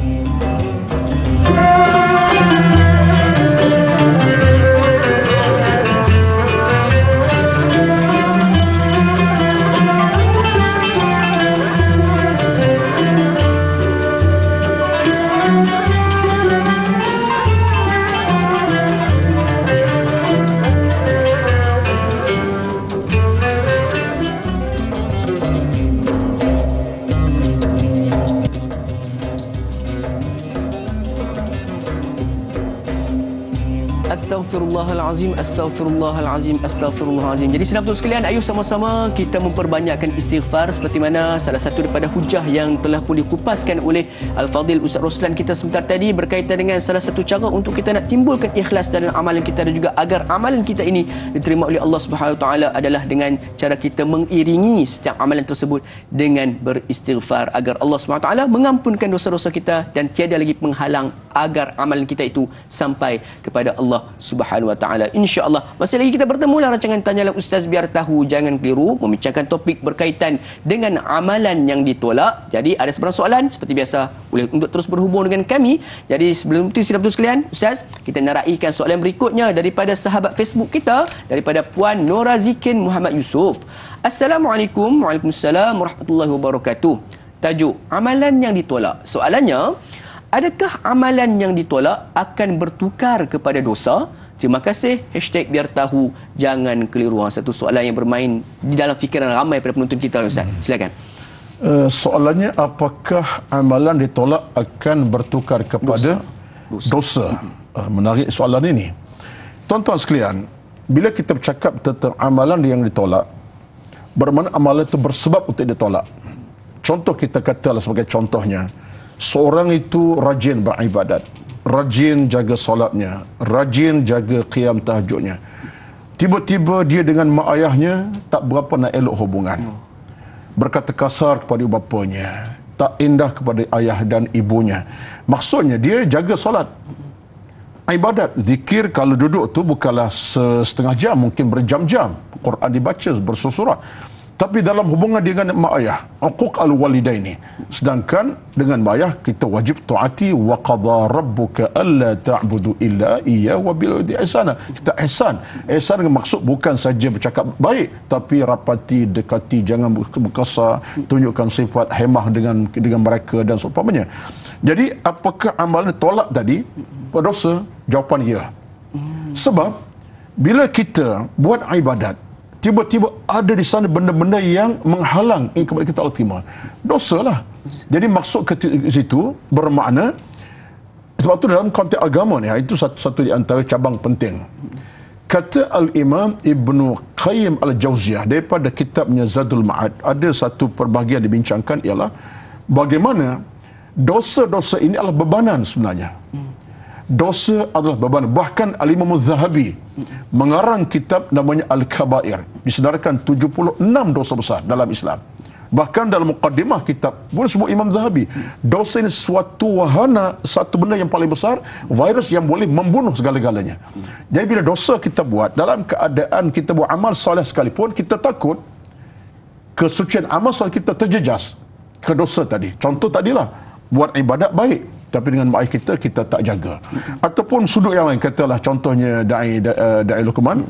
[SPEAKER 1] Astaghfirullahalazim, astaghfirullahalazim, astaghfirullahalazim. Jadi senang betul sekalian, ayuh sama-sama kita memperbanyakkan istighfar seperti mana salah satu daripada hujah yang telah pun dikupaskan oleh Al-Fadhil Ustaz Roslan kita sebentar tadi berkaitan dengan salah satu cara untuk kita nak timbulkan ikhlas dalam amalan kita dan juga agar amalan kita ini diterima oleh Allah Subhanahu Wa Taala adalah dengan cara kita mengiringi setiap amalan tersebut dengan beristighfar agar Allah Subhanahu Wa Taala mengampunkan dosa-dosa kita dan tiada lagi penghalang agar amalan kita itu sampai kepada Allah Subhanahu Wa Taala. Insya-Allah. Masih lagi kita bertemu dalam rancangan Tanyalah Ustaz, biar tahu jangan keliru, membincangkan topik berkaitan dengan amalan yang ditolak. Jadi ada sebarang soalan seperti biasa boleh untuk terus berhubung dengan kami. Jadi sebelum itu silap sekalian, Ustaz, kita nak raikan soalan berikutnya daripada sahabat Facebook kita, daripada Puan Nora Zikin Muhammad Yusof. Assalamualaikum. Waalaikumsalam warahmatullahi wabarakatuh. Tajuk amalan yang ditolak. Soalannya, adakah amalan yang ditolak akan bertukar kepada dosa? Terima kasih. Hashtag biar tahu jangan keliru. Satu soalan yang bermain di dalam fikiran ramai pada penonton kita, Ustaz. Silakan.
[SPEAKER 2] Soalannya, apakah amalan ditolak akan bertukar kepada dosa? Menarik soalan ini. Tuan-tuan sekalian, bila kita bercakap tentang amalan yang ditolak, bermakna amalan itu bersebab untuk ditolak. Contoh kita katalah sebagai contohnya, seorang itu rajin beribadat, rajin jaga solatnya, rajin jaga qiyam tahajudnya. Tiba-tiba dia dengan mak ayahnya tak berapa nak elok hubungan. Berkata kasar kepada bapanya, tak indah kepada ayah dan ibunya. Maksudnya dia jaga solat, ibadat, zikir kalau duduk tu bukanlah setengah jam, mungkin berjam-jam. Quran dibaca bersusurah. Tapi dalam hubungan dengan mak ayah, uquq al-walidaini. Sedangkan dengan mak ayah kita wajib taati, wa qadha rabbuka alla ta'budu illa iyyahu wa bil walidayni ihsana. Kita ihsan. Ihsan dengan maksud bukan saja bercakap baik, tapi rapati, dekati, jangan berkasar, tunjukkan sifat hemah dengan mereka dan seumpamanya. Jadi apakah amalan tolak tadi berdosa? Jawapan ya. Sebab bila kita buat ibadat, tiba-tiba ada di sana benda-benda yang menghalang kepada kita ultima, dosa lah. Jadi maksud ke situ bermakna, sebab itu dalam konteks agama ni, itu satu di antara cabang penting. Kata Al-Imam Ibnu Qayyim Al-Jauziyah daripada kitabnya Zadul Ma'ad, ada satu perbahagian dibincangkan ialah bagaimana dosa-dosa ini adalah bebanan sebenarnya. Dosa adalah beban. Bahkan Al-Imam Az-Zahabi mengarang kitab namanya Al-Kabair, disedarkan 76 dosa besar dalam Islam. Bahkan dalam muqaddimah kitab boleh sebut Imam Zahabi, dosa ini suatu wahana, satu benda yang paling besar, virus yang boleh membunuh segala-galanya. Jadi bila dosa kita buat, dalam keadaan kita buat amal soleh sekalipun, kita takut kesucian amal soleh kita terjejas ke dosa tadi. Contoh tadilah, buat ibadat baik, tapi dengan mak ayah kita tak jaga. Ataupun sudut yang lain, katalah contohnya Da'i Luqman,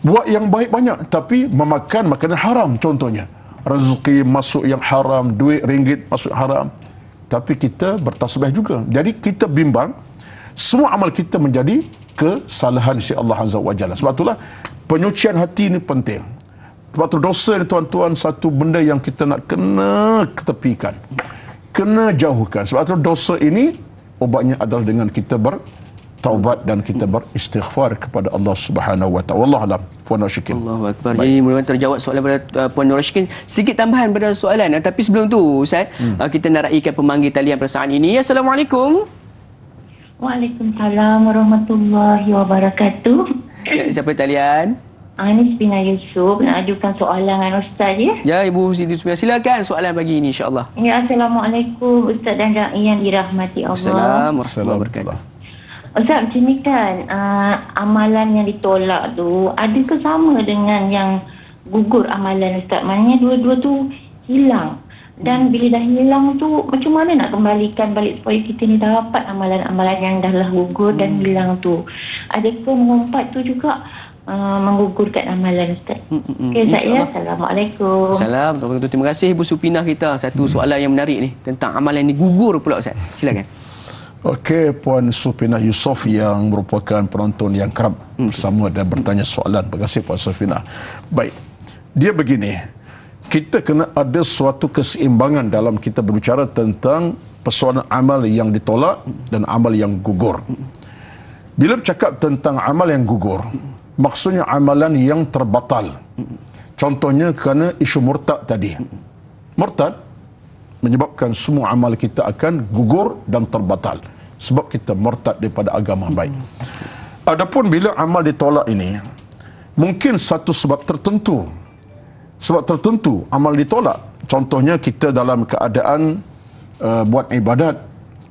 [SPEAKER 2] buat yang baik banyak tapi memakan makanan haram, contohnya rezeki masuk yang haram, duit ringgit masuk haram, tapi kita bertasbih juga. Jadi kita bimbang semua amal kita menjadi kesalahan si Allah Azza wa Jalla. Sebab itulah penyucian hati ini penting. Sebab tu dosa ni tuan-tuan satu benda yang kita nak kena ketepikan, kena jauhkan. Sebab itu dosa ini obatnya adalah dengan kita bertaubat dan kita beristighfar kepada Allah Subhanahu wa taala. Wallahu alam. Puan Rashikin.
[SPEAKER 1] Allahu akbar. Jadi mudah-mudahan terjawab soalan pada Puan Rashikin. Sedikit tambahan pada soalan, tapi sebelum tu Ustaz, kita nak raikan pemanggil talian pada saat ini. Assalamualaikum.
[SPEAKER 4] Waalaikumsalam warahmatullahi wabarakatuh.
[SPEAKER 1] Siapa talian?
[SPEAKER 4] Anis bin Yusuf nak ajukan soalan dengan Ustaz ya.
[SPEAKER 1] Ya, Ibu Siti Sumia, silakan soalan pagi ini insya-Allah.
[SPEAKER 4] Ya, Assalamualaikum Ustaz dan Dai yang dirahmati Allah.
[SPEAKER 1] Assalamualaikum warahmatullahi wabarakatuh.
[SPEAKER 4] Ustaz, macam ni kan, amalan yang ditolak tu adakah sama dengan yang gugur amalan Ustaz? Maknanya dua-dua tu hilang. Dan bila dah hilang tu, macam mana nak kembalikan balik supaya kita ni dapat amalan-amalan yang dah lah gugur dan hilang tu? Adakah mengumpat tu juga menggugurkan amalan Ustaz? Okay, Ustaz ya. Assalamualaikum.
[SPEAKER 1] Assalamualaikum. Terima kasih Ibu Supinah kita. Satu soalan yang menarik ni tentang amalan ni gugur pula Ustaz. Silakan.
[SPEAKER 2] Okey, Puan Supinah Yusof yang merupakan penonton yang kerap bersama dan bertanya soalan. Terima kasih Puan Supinah. Baik. Dia begini. Kita kena ada suatu keseimbangan dalam kita berbicara tentang persoalan amal yang ditolak dan amal yang gugur. Bila bercakap tentang amal yang gugur, maksudnya amalan yang terbatal. Contohnya kerana isu murtad tadi. Murtad menyebabkan semua amal kita akan gugur dan terbatal. Sebab kita murtad daripada agama baik. Adapun bila amal ditolak ini, mungkin satu sebab tertentu. Sebab tertentu amal ditolak. Contohnya kita dalam keadaan buat ibadat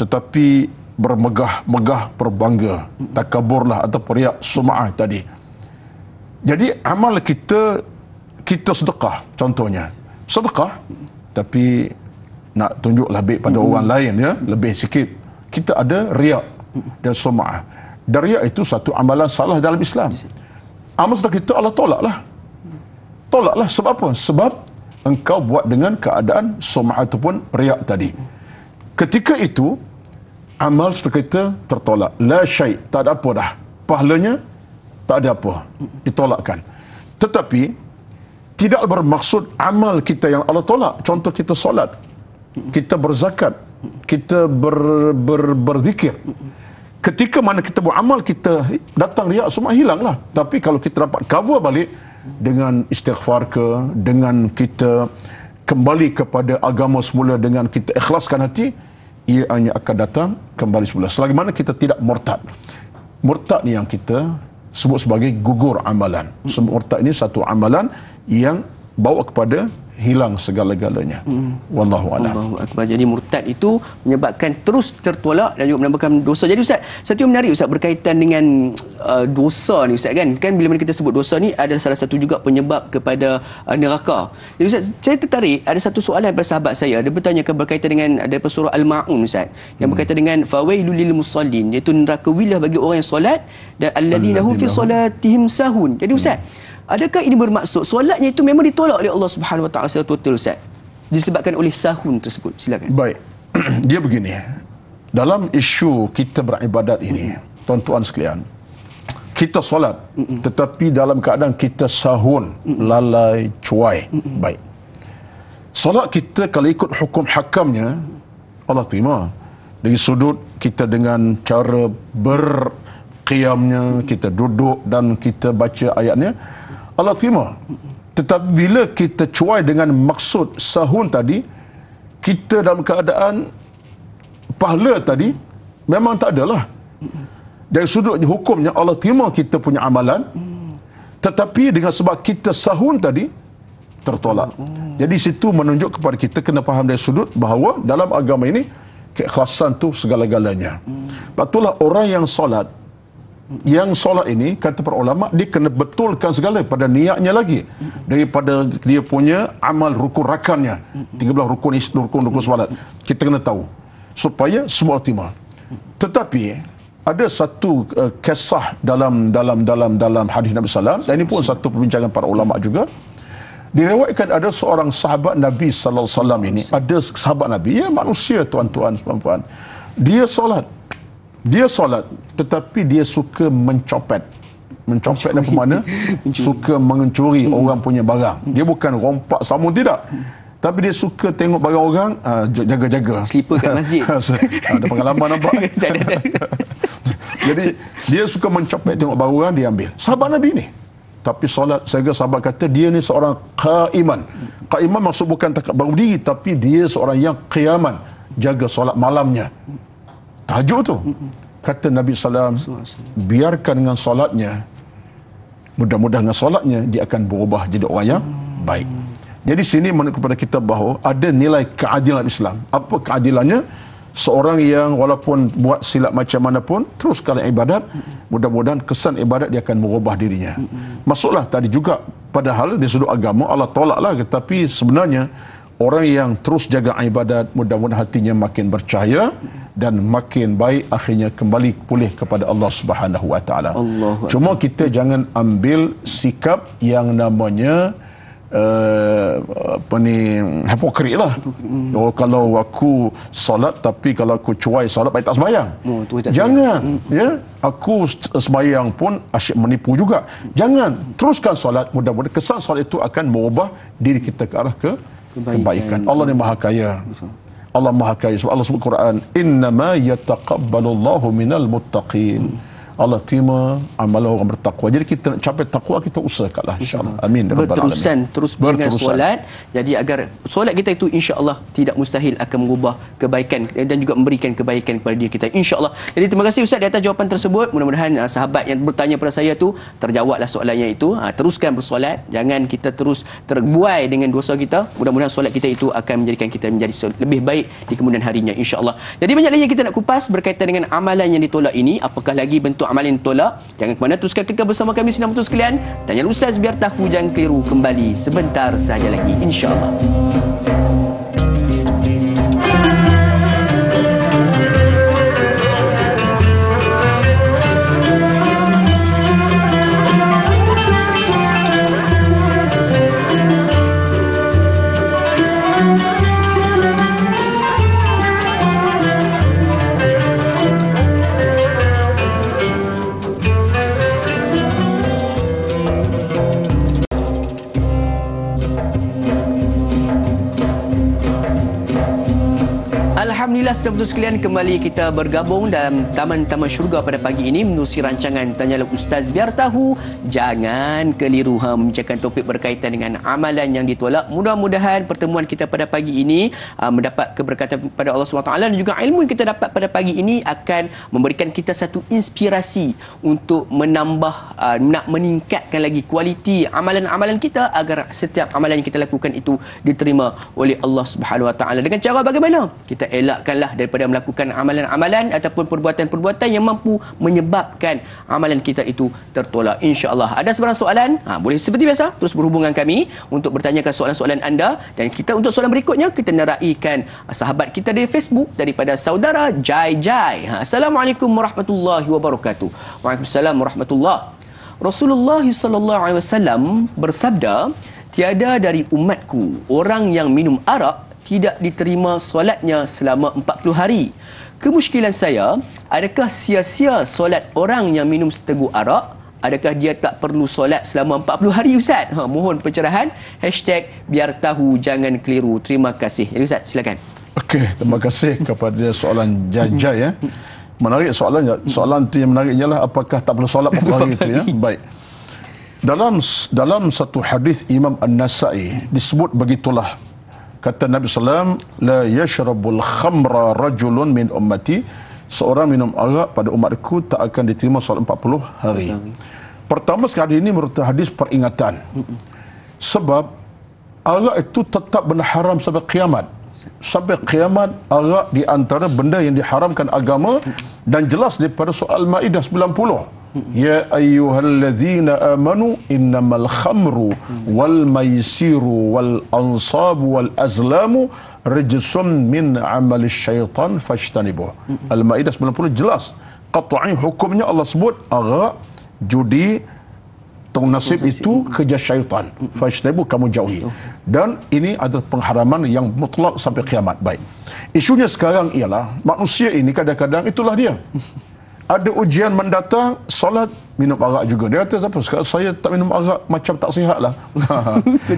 [SPEAKER 2] tetapi bermegah-megah, berbangga, takaburlah atau riak, sum'ah tadi. Jadi amal kita sedekah contohnya. Sedekah tapi nak tunjuk lebih pada orang lain, ya, lebih sikit. Kita ada riak dan sum'ah. Dan riak itu satu amalan salah dalam Islam. Amal sedekah kita Allah tolaklah. Tolaklah sebab apa? Sebab engkau buat dengan keadaan sum'ah ataupun riak tadi. Ketika itu amal sedekah kita tertolak. La syai', tak ada apa dah. Pahalanya tak ada apa. Ditolakkan. Tetapi tidak bermaksud amal kita yang Allah tolak. Contoh kita solat, kita berzakat, kita berzikir. Ketika mana kita buat amal, kita datang riak, semua hilanglah. Tapi kalau kita dapat cover balik dengan istighfar ke, dengan kita kembali kepada agama semula, dengan kita ikhlaskan hati, ia hanya akan datang kembali semula. Selagi mana kita tidak murtad. Murtad ni yang kita sebut sebagai gugur amalan. Murtad ini satu amalan yang bawa kepada hilang segala-galanya. Wallahu a'lam.
[SPEAKER 1] Allahu akbar. Jadi murtad itu menyebabkan terus tertolak dan juga menambahkan dosa. Jadi Ustaz, satu yang menarik Ustaz berkaitan dengan dosa ni Ustaz, kan bila mana kita sebut dosa ni ada salah satu juga penyebab kepada neraka. Jadi Ustaz, saya tertarik ada satu soalan daripada sahabat saya. Dia bertanyakan berkaitan dengan daripada surah Al-Maun Ustaz, yang berkaitan dengan fawailul lil musallin, iaitu neraka wilah bagi orang yang solat, dan alladzina hum fi salatihim sahun. Jadi Ustaz, adakah ini bermaksud solatnya itu memang ditolak oleh Allah Subhanahu Wa Taala secara total Ustaz? Disebabkan oleh sahun tersebut. Silakan.
[SPEAKER 2] Baik. Dia begini. Dalam isu kita beribadat ini, tuan-tuan sekalian, kita solat tetapi dalam keadaan kita sahun, lalai, cuai. Baik. Solat kita kalau ikut hukum hakamnya Allah terima. Dari sudut kita dengan cara berqiyamnya, kita duduk dan kita baca ayatnya, Allah terima. Tetapi bila kita cuai dengan maksud sahun tadi, kita dalam keadaan pahala tadi memang tak adalah. Dari sudut hukumnya Allah terima kita punya amalan, tetapi dengan sebab kita sahun tadi tertolak. Jadi situ menunjuk kepada kita kena faham dari sudut bahawa dalam agama ini keikhlasan tu segala-galanya. Itulah orang yang solat, ini kata para ulama dia kena betulkan segala pada niatnya lagi, daripada dia punya amal rukun rakannya, 13 rukun solat kita kena tahu supaya semua ultima. Tetapi ada satu kisah dalam hadis Nabi sallallahu alaihi wasallam, dan ini pun satu perbincangan para ulama juga. Diriwayatkan ada seorang sahabat Nabi sallallahu alaihi wasallam ini, ada sahabat Nabi, ya manusia tuan-tuan puan-puan, dia solat tetapi dia suka mencopet apa mana? Suka mencuri orang punya barang. Dia bukan rompak samun, tidak, tapi dia suka tengok barang orang, jaga-jaga
[SPEAKER 1] slipper kat masjid.
[SPEAKER 2] Ada pengalaman nampak. Jadi dia suka mencopet, tengok barang orang dia ambil. Sahabat Nabi ni tapi solat, sehingga sahabat kata dia ni seorang qaiman. Qaiman maksud bukan tak bangun diri, tapi dia seorang yang qiyaman, jaga solat malamnya. Tahajud tu. Kata Nabi SAW, biarkan dengan solatnya, mudah-mudahan dengan solatnya dia akan berubah jadi orang yang baik. Jadi sini menunjukkan kepada kita bahawa ada nilai keadilan Islam. Apa keadilannya? Seorang yang walaupun buat silap macam mana pun, teruskan ibadat, mudah-mudahan kesan ibadat dia akan merubah dirinya. Masuklah tadi juga, padahal di sudut agama Allah tolaklah, tetapi sebenarnya orang yang terus jaga ibadat, mudah-mudahan hatinya makin bercahaya dan makin baik, akhirnya kembali pulih kepada Allah Subhanahu Wa Taala. Cuma kita jangan ambil sikap yang namanya hipokrit lah. Oh, kalau aku solat tapi kalau aku cuai solat baik tak sembahyang. Jangan, ya. Aku sembahyang pun asyik menipu juga. Jangan, teruskan solat, mudah-mudahan kesan solat itu akan mengubah diri kita ke arah kebaikan. Allah ni Maha Kaya. Allah Maha Kaya. Sebab Allah sebut Quran, innama yataqabbalullahu minal muttaqin. Allah terima amalan orang bertakwa. Jadi kita nak capai takwa, kita usahakanlah insya-Allah. Amin.
[SPEAKER 1] Berterusan dengan solat. Jadi agar solat kita itu insya-Allah tidak mustahil akan mengubah kebaikan dan juga memberikan kebaikan kepada diri kita insya-Allah. Jadi terima kasih Ustaz di atas jawapan tersebut. Mudah-mudahan sahabat yang bertanya pada saya tu terjawablah soalannya itu. Teruskan bersolat, jangan kita terus terbuai dengan dosa kita. Mudah-mudahan solat kita itu akan menjadikan kita menjadi lebih baik di kemudian harinya insya-Allah. Jadi banyak lagi yang kita nak kupas berkaitan dengan amalan yang ditolak ini. Apakah lagi bentuk amalan yang ditolak? Jangan ke mana, teruskan kekal bersama kami Sinar Betul sekalian. Tanya Ustaz biar tahu, jangan keliru. Kembali sebentar saja lagi insya-Allah. Alhamdulillah, sedang betul sekalian, kembali kita bergabung dalam Taman-Taman Syurga pada pagi ini menerusi rancangan Tanyalah Ustaz biar tahu, jangan keliru. Membicarakan topik berkaitan dengan amalan yang ditolak. Mudah-mudahan pertemuan kita pada pagi ini mendapat keberkatan pada Allah SWT, dan juga ilmu yang kita dapat pada pagi ini akan memberikan kita satu inspirasi untuk menambah, nak meningkatkan lagi kualiti amalan-amalan kita agar setiap amalan yang kita lakukan itu diterima oleh Allah SWT. Dengan cara bagaimana? Kita elakkanlah daripada melakukan amalan-amalan ataupun perbuatan-perbuatan yang mampu menyebabkan amalan kita itu tertolak insya-Allah. Ada sebarang soalan? Boleh seperti biasa terus berhubungan kami untuk bertanyakan soalan-soalan anda, dan kita untuk soalan berikutnya kita naraikan sahabat kita dari Facebook daripada saudara Jai Jai. Assalamualaikum warahmatullahi wabarakatuh. Waalaikumsalam warahmatullahi. Rasulullah sallallahu alaihi wasallam bersabda, tiada dari umatku orang yang minum arak tidak diterima solatnya selama 40 hari. Kemusykilan saya, adakah sia-sia solat orang yang minum seteguk arak? Adakah dia tak perlu solat selama 40 hari Ustaz? Mohon pencerahan. #biar tahu jangan keliru. Terima kasih. Jadi Ustaz, silakan.
[SPEAKER 2] Okey, terima kasih kepada soalan Jajai ya. Menarik soalannya. Soalan tu yang menarik ialah apakah tak perlu solat 40 hari itu ya. Baik. Dalam satu hadis Imam An-Nasa'i disebut begitulah. Kata Nabi SAW, la yashrabul khamra rajulun min ummati, seorang minum arak pada umatku tak akan diterima solat 40 hari. Pertama sekali ini menurut hadis peringatan. Sebab arak itu tetap benda haram sampai kiamat. Sampai kiamat arak di antara benda yang diharamkan agama, dan jelas daripada surah Al-Maidah 90. Ya ayyuhallazina amanu innamal khamru wal maisiru wal ansabu wal azlamu rijsun min amalis syaitan fajtanibuh. Al-Maidah 90 jelas qat'i hukumnya. Allah sebut arak, judi, tong nasib itu kerja syaitan. Fajtanibuh, kamu jauhi. Dan ini adalah pengharaman yang mutlak sampai kiamat. Baik. Isunya sekarang ialah manusia ini kadang-kadang itulah dia. Ada ujian mendatang, solat minum arak juga. Dia kata, siapa? Sekarang saya tak minum arak, macam tak sihat lah.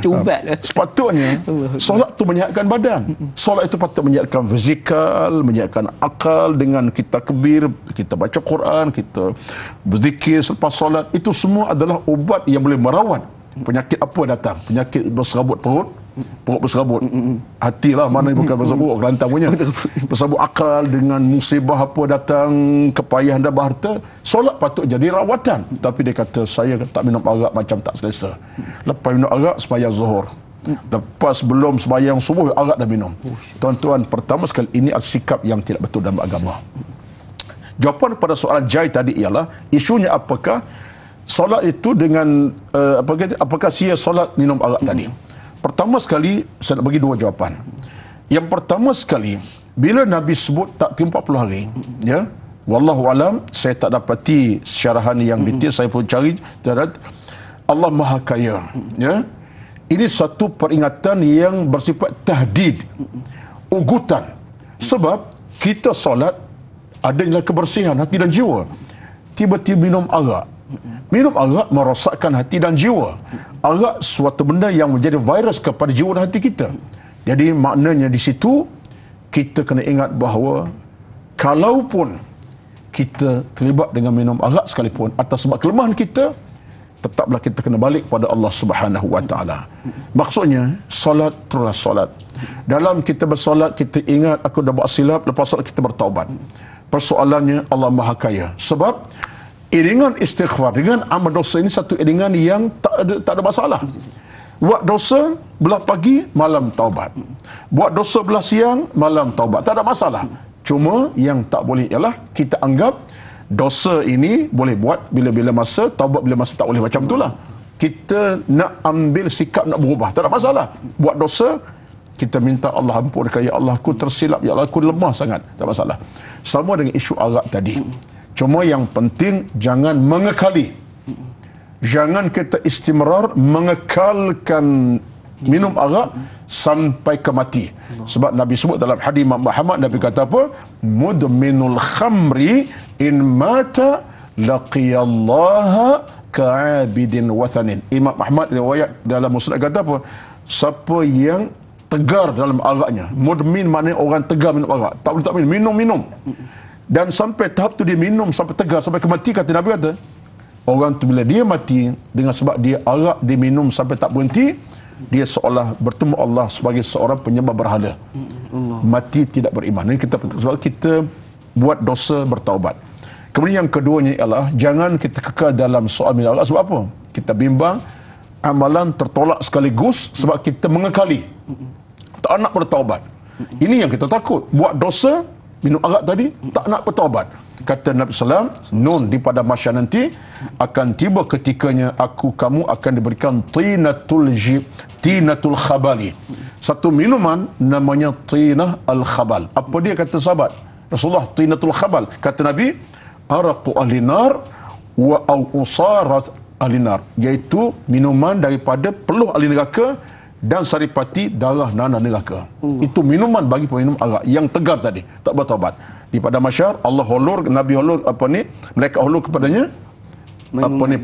[SPEAKER 1] Ubat lah.
[SPEAKER 2] Sepatutnya, solat tu menyihatkan badan. Solat itu patut menyihatkan fizikal, menyihatkan akal dengan kita takbir, kita baca Quran, kita berzikir selepas solat. Itu semua adalah ubat yang boleh merawat penyakit apa datang. Penyakit berserabut perut berserabut. Hatilah mana bukan berserabut, kelantan punya. Berserabut akal dengan musibah apa datang, kepayahan dan harta. Solat patut jadi rawatan. Tapi dia kata, saya tak minum arak macam tak selesa. Lepas minum arak, sembahyang zuhur. Lepas belum sembahyang subuh, arak dah minum. Tuan-tuan, pertama sekali ini adalah sikap yang tidak betul dalam agama. Jawapan pada soalan Jai tadi ialah, isunya apakah solat itu dengan apakah sia solat minum arak tadi? Pertama sekali, saya nak bagi dua jawapan. Yang pertama sekali, bila Nabi sebut tak 40 hari, ya, wallahu alam, saya tak dapati syarahan yang detail, saya pun cari, Allah Maha Kaya, ya. Ini satu peringatan yang bersifat tahdid, ugutan. Sebab kita solat adanya kebersihan hati dan jiwa. Tiba-tiba minum arak. Minum arak merosakkan hati dan jiwa. Arak suatu benda yang menjadi virus kepada jiwa dan hati kita. Jadi maknanya di situ kita kena ingat bahawa kalaupun kita terlibat dengan minum arak sekalipun atas sebab kelemahan kita, tetaplah kita kena balik kepada Allah Subhanahu wa taala. Maksudnya solat teruslah solat. Dalam kita bersolat kita ingat aku dah buat silap, lepas solat kita bertaubat. Persoalannya Allah Maha Kaya. Sebab iringan istighfar dengan amal dosa ini satu iringan yang tak ada masalah. Buat dosa belah pagi, malam taubat. Buat dosa belah siang, malam taubat. Tak ada masalah. Cuma yang tak boleh ialah kita anggap dosa ini boleh buat bila-bila masa, taubat bila masa tak boleh, macam itulah. Kita nak ambil sikap nak berubah, tak ada masalah. Buat dosa, kita minta Allah ampunkan, ya Allah aku tersilap, ya Allah aku lemah sangat, tak masalah. Sama dengan isu arak tadi. Cuma yang penting jangan mengekali. Jangan kita istimrar mengekalkan minum arak sampai ke mati. Sebab Nabi sebut dalam hadis Imam Muhammad, Nabi kata apa? Mudminul khamri in mata laqiyallaha ka'abidin wathanin. Imam Ahmad riwayat dalam musnad kata apa? Siapa yang tegar dalam araknya. Mudmin maknanya orang tegar minum arak. Tak boleh tak minum. Dan sampai tahap tu dia minum sampai tegar sampai ke mati, kata Nabi kata. Orang tu bila dia mati dengan sebab dia arak dia minum sampai tak berhenti, dia seolah bertemu Allah sebagai seorang penyembah berhala. Mati tidak beriman. Ini kita sebab kita buat dosa bertaubat. Kemudian yang keduanya ialah jangan kita kekal dalam soal minum arak. Sebab apa? Kita bimbang amalan tertolak sekaligus sebab kita mengekali. Tak nak bertaubat. Ini yang kita takut. Buat dosa, minum arak tadi, tak nak bertaubat. Kata Nabi SAW, nun di pada masyarakat nanti akan tiba ketikanya kamu akan diberikan tinatul khabali. Satu minuman namanya tinah al-khabal. Apa dia kata sahabat? Rasulullah, tinatul khabal. Kata Nabi, araqu ahlinar wa usarat ahlinar. Iaitu minuman daripada peluh ahli neraka dan saripati darah nanah neraka. Itu minuman bagi peminum arak yang tegar tadi, tak bertaubat. Di pada masyar Allah hulur, Nabi hulur mereka hulur kepadanya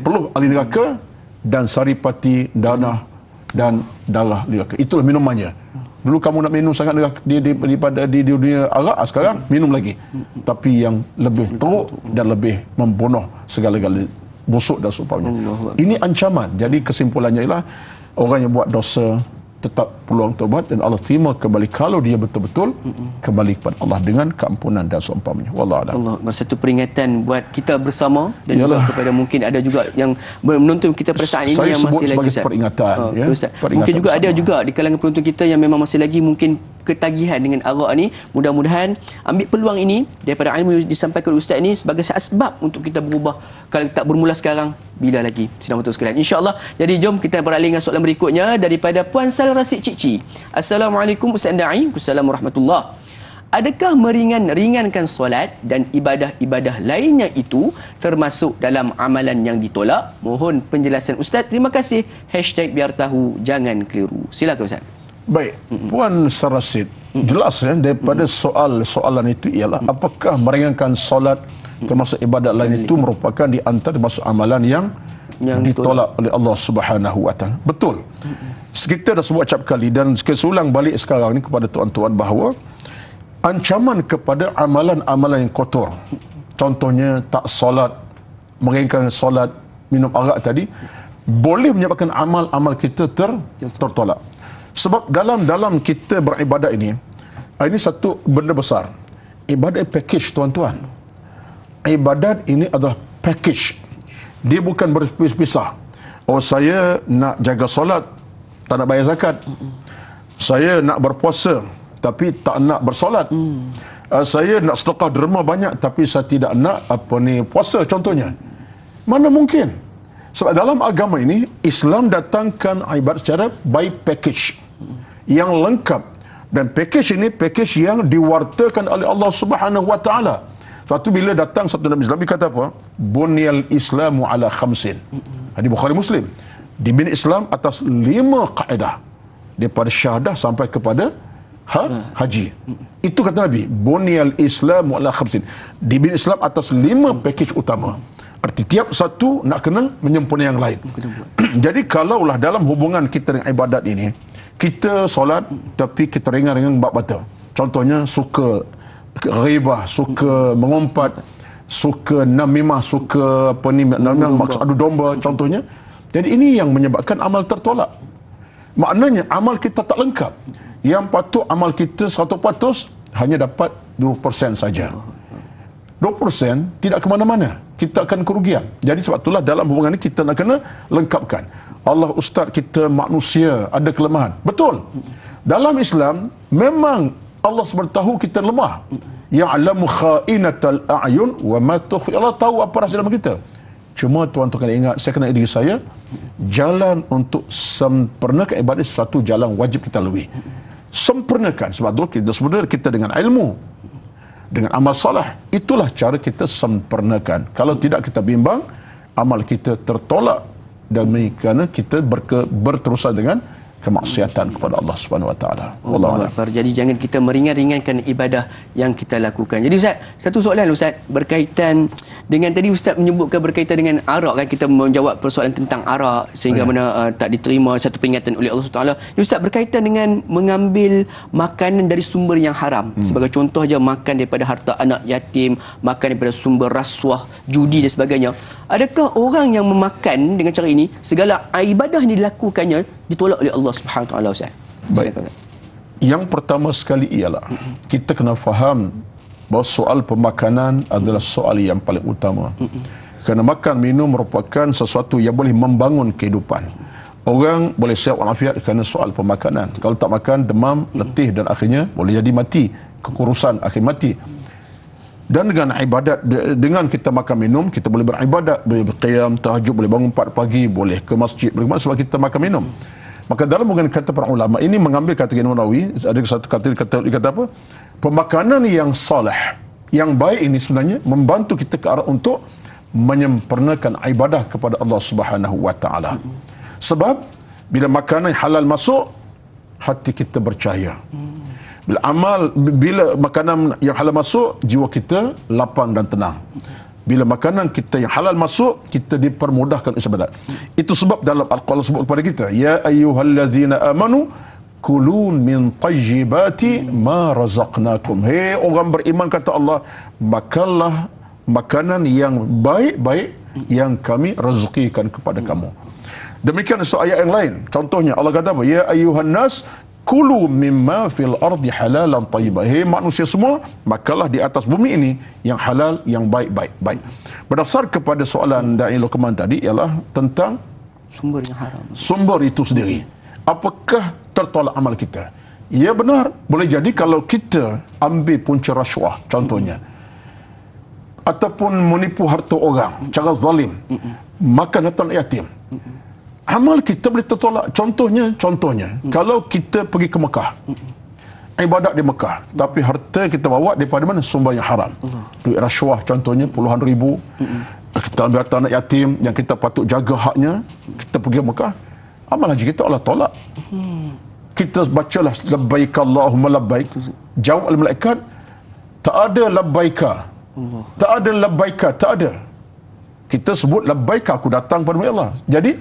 [SPEAKER 2] peluh ahli neraka dan saripati danah dan darah neraka. Itulah minumannya. Dulu kamu nak minum sangat di dunia arak, sekarang minum lagi. Tapi yang lebih teruk dan lebih membunuh segala-gala busuk dan seumpamanya. Ini ancaman. Jadi kesimpulannya ialah orang yang buat dosa tetap peluang taubat dan Allah terima kembali kalau dia betul-betul kembali kepada Allah dengan keampunan dan seumpamanya. Wallahu a'lam.
[SPEAKER 1] Allah, satu peringatan buat kita bersama dan juga kepada mungkin ada juga yang menonton kita pada saat ini yang masih lagi Ustaz.
[SPEAKER 2] Peringatan, ya.
[SPEAKER 1] Peringatan mungkin juga bersama. Ada juga di kalangan penonton kita yang memang masih lagi mungkin ketagihan dengan arak ni. Mudah-mudahan ambil peluang ini daripada ilmu yang disampaikan oleh Ustaz ini sebagai sebab untuk kita berubah. Kalau tak bermula sekarang, bila lagi? Sidang betul sekalian, InsyaAllah. Jadi jom kita beralih dengan soalan berikutnya daripada Puan Sal Rasid Cikci. Assalamualaikum Ustaz Da'i. Assalamualaikum warahmatullahi. Adakah meringankan solat dan ibadah-ibadah lainnya itu termasuk dalam amalan yang ditolak? Mohon penjelasan Ustaz. Terima kasih. #biar tahu jangan keliru. Silakan Ustaz.
[SPEAKER 2] Baik, Puan Sarasid, jelas ya, daripada soalan itu ialah apakah meringankan solat termasuk ibadat lain itu merupakan di antara termasuk amalan yang ditolak oleh Allah Subhanahu wa taala. Betul. Kita dah sebut acap kali dan kita ulang balik sekarang ni kepada tuan-tuan bahawa ancaman kepada amalan-amalan yang kotor, contohnya tak solat, meringankan solat, minum arak tadi, boleh menyebabkan amal-amal kita tertolak. Sebab dalam kita beribadat ini satu benda besar. Ibadat package, tuan-tuan. Ibadat ini adalah package. Dia bukan berpisah. Oh, saya nak jaga solat, tak nak bayar zakat. Saya nak berpuasa, tapi tak nak bersolat. Saya nak sedekah derma banyak, tapi saya tidak nak puasa contohnya. Mana mungkin? Sebab dalam agama ini, Islam datangkan ibadat secara by package. Yang lengkap. Dan package ini, package yang diwartakan oleh Allah Subhanahu wa ta'ala. Suatu bila datang satu Nabi Islam, dia kata apa? Bunyal Islamu ala khamsin. Hadis Bukhari Muslim. Dibina Islam atas 5 kaedah. Daripada syahadah sampai kepada haji. Itu kata Nabi. Bunyal Islamu ala khamsin. Dibina Islam atas 5 package utama. Arti tiap satu nak kena menyempurna yang lain. Jadi kalaulah dalam hubungan kita dengan ibadat ini, kita solat tapi kita ringan-ringan bab batal. Contohnya suka ghibah, suka mengumpat, suka namimah, suka apa ni, maksud adu domba contohnya. Jadi ini yang menyebabkan amal tertolak. Maknanya amal kita tak lengkap. Yang patut amal kita 100% hanya dapat 2% saja. 2% tidak ke mana-mana. Kita akan kerugian. Jadi sebab itulah dalam hubungan ini kita nak kena lengkapkan. Allah Ustaz, kita manusia ada kelemahan. Betul. Dalam Islam memang Allah tahu kita lemah. Ya'lamu kha'inatal a'yun wa ma tukhfi. Allah tahu apa rahsia dalam kita. Cuma tuan-tuan kena ingat, saya kena diri saya, jalan untuk sempurnakan ibadah satu jalan wajib kita lalui. Sempurnakan. Sebab itu kita sebenarnya kita dengan ilmu, dengan amal salah, itulah cara kita sempurnakan. Kalau tidak kita bimbang, amal kita tertolak demi kerana kita berterusan dengan kemaksiatan kepada Allah Subhanahu Wa Taala. Wallahu a'lam.
[SPEAKER 1] Jadi jangan kita meringan-ringankan ibadah yang kita lakukan. Jadi Ustaz, satu soalan Ustaz berkaitan dengan tadi Ustaz menyebutkan berkaitan dengan arak kan, kita menjawab persoalan tentang arak sehingga mana tak diterima satu peringatan oleh Allah Subhanahu Wa Taala. Ustaz berkaitan dengan mengambil makanan dari sumber yang haram. Sebagai contoh aja, makan daripada harta anak yatim, makan daripada sumber rasuah, judi dan sebagainya. Adakah orang yang memakan dengan cara ini, segala ibadah yang dilakukannya ditolak oleh Allah Subhanahu Wa Taala, Ustaz?
[SPEAKER 2] Baik. Yang pertama sekali ialah kita kena faham bahawa soal pemakanan adalah soal yang paling utama. Kerana makan minum merupakan sesuatu yang boleh membangun kehidupan. Orang boleh sihat walafiat kerana soal pemakanan. Kalau tak makan, demam, letih dan akhirnya boleh jadi mati, kekurusan akhir mati. Dan dengan ibadat, dengan kita makan minum, kita boleh beribadat, boleh berqiyam, tahajud, boleh bangun 4 pagi, boleh ke masjid. Bagaimana? Sebab kita makan minum. Maka dalam hubungan kata para ulama, ini mengambil kata Imam Nawawi, ada satu kata apa? Pemakanan yang salih, yang baik ini sebenarnya membantu kita ke arah untuk menyempurnakan ibadah kepada Allah Subhanahu Wa Taala. Sebab bila makanan halal masuk, hati kita bercahaya. Bila makanan yang halal masuk, jiwa kita lapang dan tenang. Bila makanan kita yang halal masuk, kita dipermudahkan ibadat. Itu sebab dalam Al-Quran sebut kepada kita, ya ayyuhallazina amanu kulu min tayyibati ma razaqnakum. Hei orang beriman, kata Allah, makanlah makanan yang baik-baik yang kami rezekikan kepada kamu. Demikian ayat yang lain. Contohnya Allah kata apa? Ya ayyuhan nas kulu mimma fil ardi halalan tayyibah. Hei manusia semua, makanlah di atas bumi ini yang halal, yang baik-baik. Baik. Berdasar kepada soalan Da'i Luqman tadi ialah tentang
[SPEAKER 1] sumber yang haram.
[SPEAKER 2] Sumber itu sendiri. Apakah tertolak amal kita? Ya benar. Boleh jadi kalau kita ambil punca rasuah contohnya, ataupun menipu harta orang, cara zalim, makan harta yatim, amal kita boleh tertolak. Contohnya, kalau kita pergi ke Mekah, ibadat di Mekah, tapi harta kita bawa daripada mana? Sumber yang haram. Duit rasuah contohnya puluhan ribu, kita ambil harta anak yatim yang kita patut jaga haknya, kita pergi ke Mekah, amal haji kita Allah tolak. Kita bacalah labbaik Allahumma labbaik, jawab al-malaikat, tak ada labbaika, tak ada labbaika, tak ada. Kita sebut labbaika, aku datang pada Allah. Jadi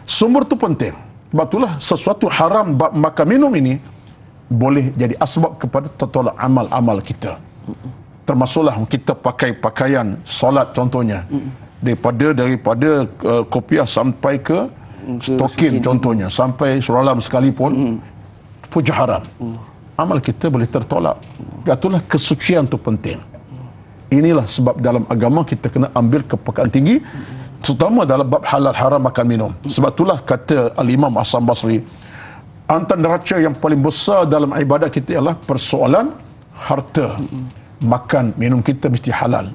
[SPEAKER 2] sumber tu penting. Sebab itulah sesuatu haram makan minum ini boleh jadi asbab kepada tertolak amal-amal kita. Termasuklah kita pakai pakaian solat contohnya, daripada kopiah sampai ke stokin contohnya, sampai suralam sekalipun puja haram. Amal kita boleh tertolak. Sebab itulah kesucian tu penting. Inilah sebab dalam agama kita kena ambil kepekaan tinggi, terutama dalam bab halal haram makan minum. Sebab itulah kata Al-Imam Hasan Basri, antara neraca yang paling besar dalam ibadat kita ialah persoalan harta. Makan minum kita mesti halal.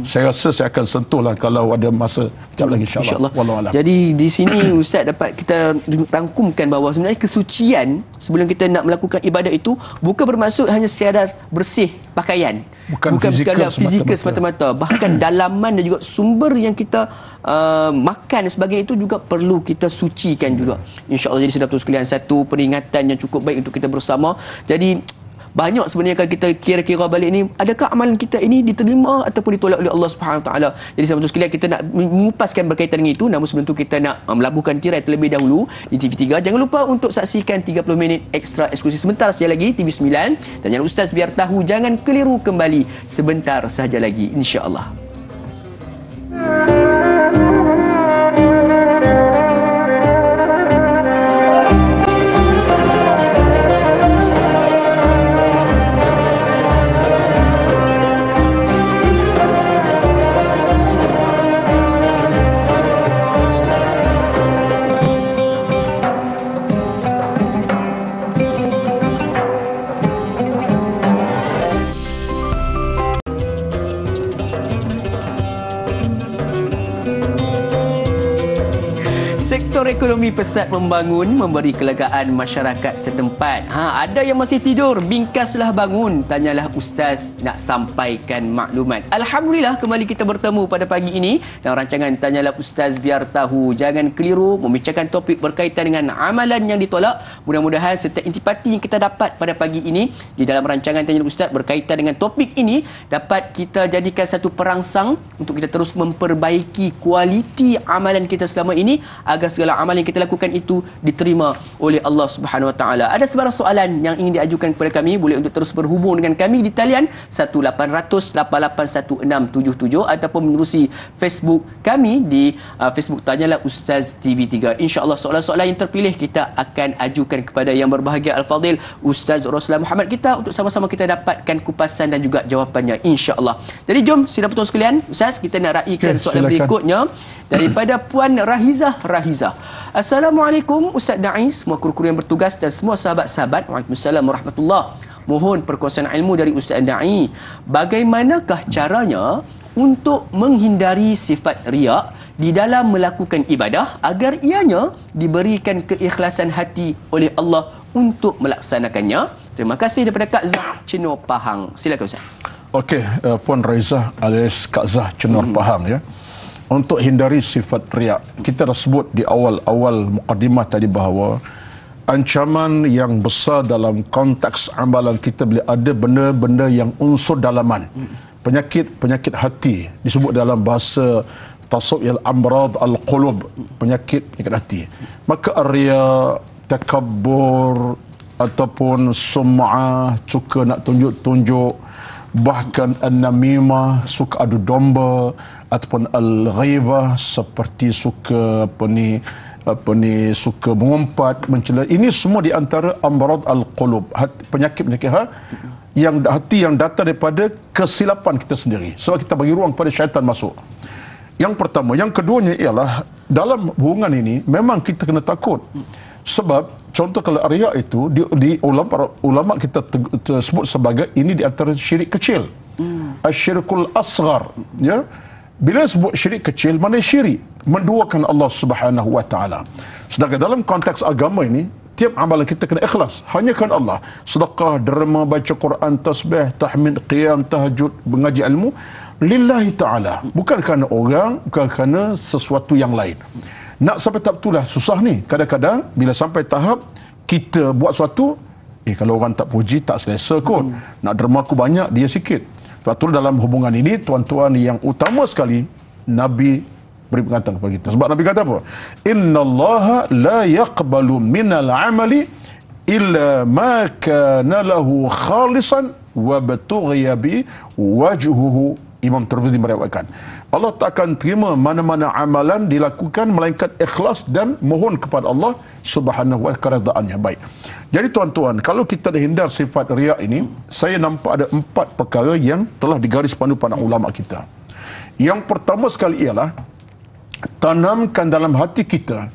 [SPEAKER 2] Saya rasa saya akan sentuhlah kalau ada masa sekejap lagi, insya-Allah. Wallahualam.
[SPEAKER 1] Jadi di sini Ustaz dapat kita rangkumkan bahawa sebenarnya kesucian sebelum kita nak melakukan ibadat itu bukan bermaksud hanya sekadar bersih pakaian, bukan sekadar fizikal semata-mata, bahkan dalaman dan juga sumber yang kita makan dan sebagainya itu juga perlu kita sucikan juga, insya-Allah. Jadi saudara sekalian, satu peringatan yang cukup baik untuk kita bersama. Jadi banyak sebenarnya kalau kita kira-kira balik ni, adakah amalan kita ini diterima ataupun ditolak oleh Allah Subhanahu Taala. Jadi sahabat sekalian, kita nak mengupaskan berkaitan dengan itu, namun sebelum itu kita nak melabuhkan tirai terlebih dahulu di TV3. Jangan lupa untuk saksikan 30 minit ekstra eksklusif sebentar saja lagi TV9, dan jangan Ustaz biar tahu, jangan keliru kembali sebentar saja lagi, insya-Allah. Sektor ekonomi pesat membangun, memberi kelegaan masyarakat setempat. Ada yang masih tidur, bingkaslah bangun, tanyalah Ustaz nak sampaikan maklumat. Alhamdulillah, kembali kita bertemu pada pagi ini dalam rancangan Tanyalah Ustaz biar tahu. Jangan keliru membicarakan topik berkaitan dengan amalan yang ditolak. Mudah-mudahan setiap intipati yang kita dapat pada pagi ini di dalam rancangan Tanyalah Ustaz berkaitan dengan topik ini dapat kita jadikan satu perangsang untuk kita terus memperbaiki kualiti amalan kita selama ini, agar segala amalan yang kita lakukan itu diterima oleh Allah Subhanahu Wa Taala. Ada sebarang soalan yang ingin diajukan kepada kami, boleh untuk terus berhubung dengan kami di talian 1-800-881677 ataupun menerusi Facebook kami di Facebook Tanyalah Ustaz TV3. InsyaAllah soalan-soalan yang terpilih kita akan ajukan kepada yang berbahagia Al-Fadhil Ustaz Roslan Muhammad kita untuk sama-sama kita dapatkan kupasan dan juga jawapannya, insya-Allah. Jadi jom sidang penonton sekalian, Ustaz, kita nak raikan soalan berikutnya daripada Puan Rahizah. Assalamualaikum Ustaz Da'i, semua kru-kru yang bertugas dan semua sahabat-sahabat. Waalaikumsalam warahmatullahi. Mohon perkongsian ilmu dari Ustaz Da'i. Bagaimanakah caranya untuk menghindari sifat riak di dalam melakukan ibadah agar ianya diberikan keikhlasan hati oleh Allah untuk melaksanakannya? Terima kasih daripada Kak Zah Chenor Pahang. Silakan Ustaz.
[SPEAKER 2] Okey, Puan Raizah alias Kak Zah Chenor Pahang ya. Untuk hindari sifat riak, kita dah sebut di awal-awal mukadimah tadi bahawa ancaman yang besar dalam konteks amalan kita bila ada benda-benda yang unsur dalaman, penyakit hati, disebut dalam bahasa tasawuf al-amrad al-qulub, penyakit hati. Maka ar-riya, takabbur ataupun sum'ah, suka nak tunjuk-tunjuk, bahkan an-namimah, suka adu domba, ataupun al-ghaibah, seperti suka suka mengumpat, mencela. Ini semua di antara amrad al-qulub, penyakit-penyakit hati yang datang daripada kesilapan kita sendiri. Sebab kita bagi ruang pada syaitan masuk. Yang pertama. Yang keduanya ialah dalam hubungan ini memang kita kena takut. Sebab contoh kalau riya itu di ulama kita sebut sebagai ini di antara syirik kecil. Asyirkul asghar, ya. Bila sebut syirik kecil, mana syirik menduakan Allah Subhanahu Wa Taala. Sedangkan dalam konteks agama ini, tiap amalan kita kena ikhlas, hanya kan Allah. Sedekah, derma, baca Quran, tasbih, tahmid, qiyam, tahajud, mengaji ilmu lillahi taala, bukan kerana orang, bukan kerana sesuatu yang lain. Nak sampai tahap itulah susah ni. Kadang-kadang bila sampai tahap kita buat sesuatu, kalau orang tak puji tak selesa kot. Nak derma aku banyak, dia sikit. Sebab tu dalam hubungan ini, tuan-tuan, yang utama sekali Nabi beri peringatan kepada kita. Sebab Nabi kata apa? Innallaha la yaqbalu minal amali illa ma kana lahu khalisan wa batughiya bi wajhuhu. Imam Tirmidzi meriwayatkan, Allah tak akan terima mana-mana amalan dilakukan melainkan ikhlas dan mohon kepada Allah Subhanahu wa taala keredaannya. Baik. Jadi tuan-tuan, kalau kita dah hindar sifat riak ini, saya nampak ada 4 perkara yang telah digaris pandu para ulama kita. Yang pertama sekali ialah tanamkan dalam hati kita,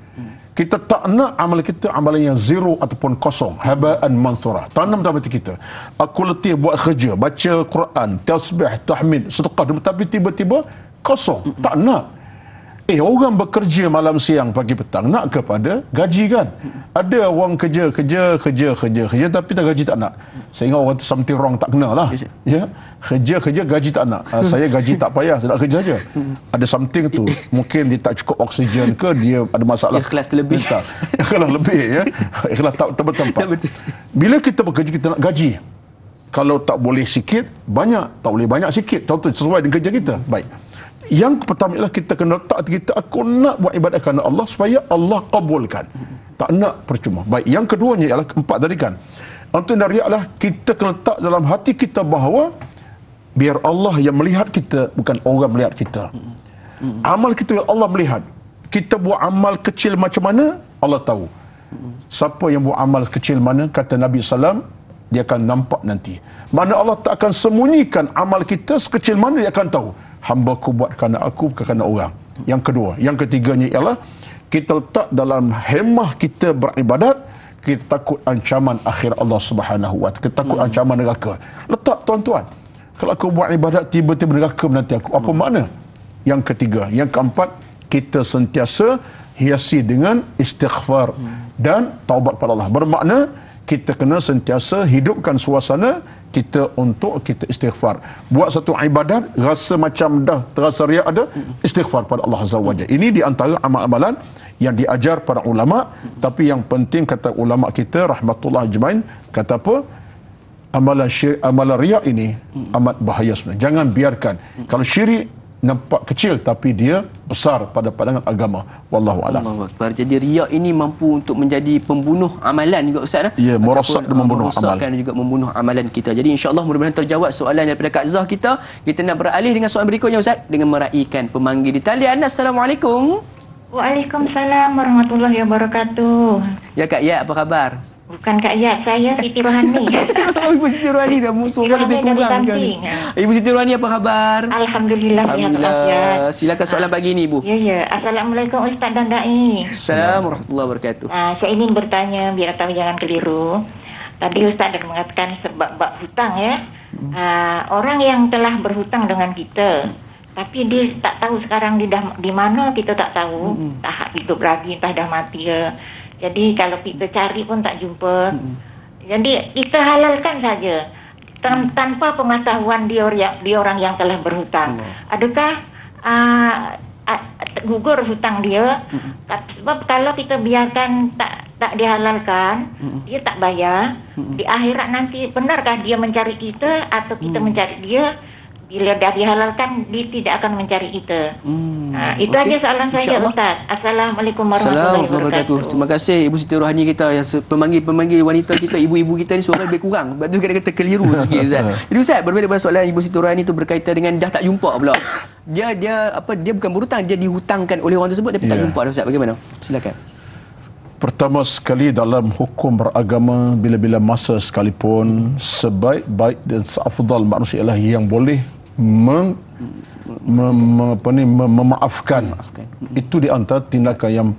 [SPEAKER 2] kita tak nak amalan kita amalan yang zero ataupun kosong, habaan mansura. Tanam dalam hati kita, aku letih buat kerja, baca Quran, tasbih, tahmid, sedekah, tapi tiba-tiba kosong. Tak nak. Orang bekerja malam siang pagi petang nak kepada gaji kan. Ada orang kerja tapi tak gaji tak nak. Saya ingat orang tu something wrong, tak kena lah. Ya, kerja gaji tak nak. Saya gaji tak payah, saya nak kerja saja. Ada something tu. Mungkin dia tak cukup oksigen ke, dia ada masalah.
[SPEAKER 1] Ikhlas terlebih.
[SPEAKER 2] Ikhlas lebih ya. Ikhlas tak bertempat. Bila kita bekerja kita nak gaji. Kalau tak boleh sikit, banyak. Tak boleh banyak, sikit. Contoh sesuai dengan kerja kita. Baik. Yang pertama ialah kita kena letak kita, aku nak buat ibadat kerana Allah supaya Allah kabulkan. Tak nak percuma. Baik, yang keduanya ialah 4 tadi kan. Untuk dari ialah kita kena letak dalam hati kita bahawa biar Allah yang melihat kita, bukan orang melihat kita. Amal kita yang Allah melihat. Kita buat amal kecil macam mana, Allah tahu. Siapa yang buat amal kecil mana, kata Nabi SAW, dia akan nampak nanti. Mana Allah tak akan sembunyikan amal kita sekecil mana, dia akan tahu. Hamba ku buat kerana aku, bukan kerana orang. Yang kedua. Yang ketiganya ialah kita letak dalam hemah kita beribadat, kita takut ancaman akhir Allah Subhanahu wa taala. Kita takut ancaman neraka. Letak tuan-tuan. Kalau aku buat ibadat tiba-tiba neraka menanti aku, apa makna? Yang ketiga. Yang keempat, kita sentiasa hiasi dengan istighfar dan taubat pada Allah. Bermakna kita kena sentiasa hidupkan suasana kita untuk kita istighfar. Buat satu ibadat, rasa macam dah terasa riak ada, istighfar pada Allah Azza wa Jalla. Ini di antara amal-amalan yang diajar para ulama, tapi yang penting kata ulama kita rahmatullah ajmain, kata apa? Amalan riak ini amat bahaya sebenarnya. Jangan biarkan. Kalau syirik nampak kecil tapi dia besar pada pandangan agama. Wallahu a'lam.
[SPEAKER 1] Allahu Akbar. Jadi riak ini mampu untuk menjadi pembunuh amalan juga Ustaz.
[SPEAKER 2] Ya, merosak dan membunuh amal.
[SPEAKER 1] Dan juga membunuh amalan kita. Jadi insya-Allah mudah-mudahan terjawab soalan daripada Kak Zah kita. Kita nak beralih dengan soalan berikutnya Ustaz dengan meraihkan pemanggil di talian. Assalamualaikum.
[SPEAKER 4] Waalaikumsalam warahmatullahi wabarakatuh.
[SPEAKER 1] Ya Kak Ya, apa khabar?
[SPEAKER 4] Bukan Kak Yat, saya Siti Rohani.
[SPEAKER 1] Ibu Siti Rohani dah suara lebih kurang sekali. Ibu Siti Rohani apa khabar?
[SPEAKER 4] Alhamdulillah.
[SPEAKER 1] Alhamdulillah. Silakan soalan pagi ini Ibu.
[SPEAKER 4] Ya. Assalamualaikum Ustaz dan Dai.
[SPEAKER 1] Assalamualaikum warahmatullahi wabarakatuh.
[SPEAKER 4] Saya ingin bertanya biar tahu jangan keliru. Tadi Ustaz dah mengatakan sebab hutang ya. Orang yang telah berhutang dengan kita, tapi dia tak tahu sekarang di mana, kita tak tahu. Tak hidup lagi, entah dah mati ya. Jadi kalau kita cari pun tak jumpa. Jadi kita halalkan saja tanpa pengetahuan dia orang yang telah berhutang. Adakah gugur hutang dia? Sebab kalau kita biarkan tak dihalalkan, dia tak bayar. Di akhirat nanti benarkah dia mencari kita atau kita mencari dia? Bila dah dihalalkan, dia tidak akan mencari kita. Itu aja soalan saya Ustaz. Assalamualaikum warahmatullahi wabarakatuh.
[SPEAKER 1] Terima kasih Ibu Siti Rohani kita, yang pemanggil wanita kita, ibu-ibu kita ni suara lebih kurang. Sebab tu kadang-kadang terkeliru sikit Ustaz. Jadi Ustaz, berbalik pada soalan Ibu Siti Rohani tu berkaitan dengan dah tak jumpa pula. Dia bukan berhutang, dia dihutangkan oleh orang tersebut tapi tak jumpa dah Ustaz. Bagaimana? Silakan.
[SPEAKER 2] Pertama sekali dalam hukum beragama, bila-bila masa sekalipun, sebaik-baik dan seafdal manusia ialah yang boleh memaafkan. Itu di antara tindakan yang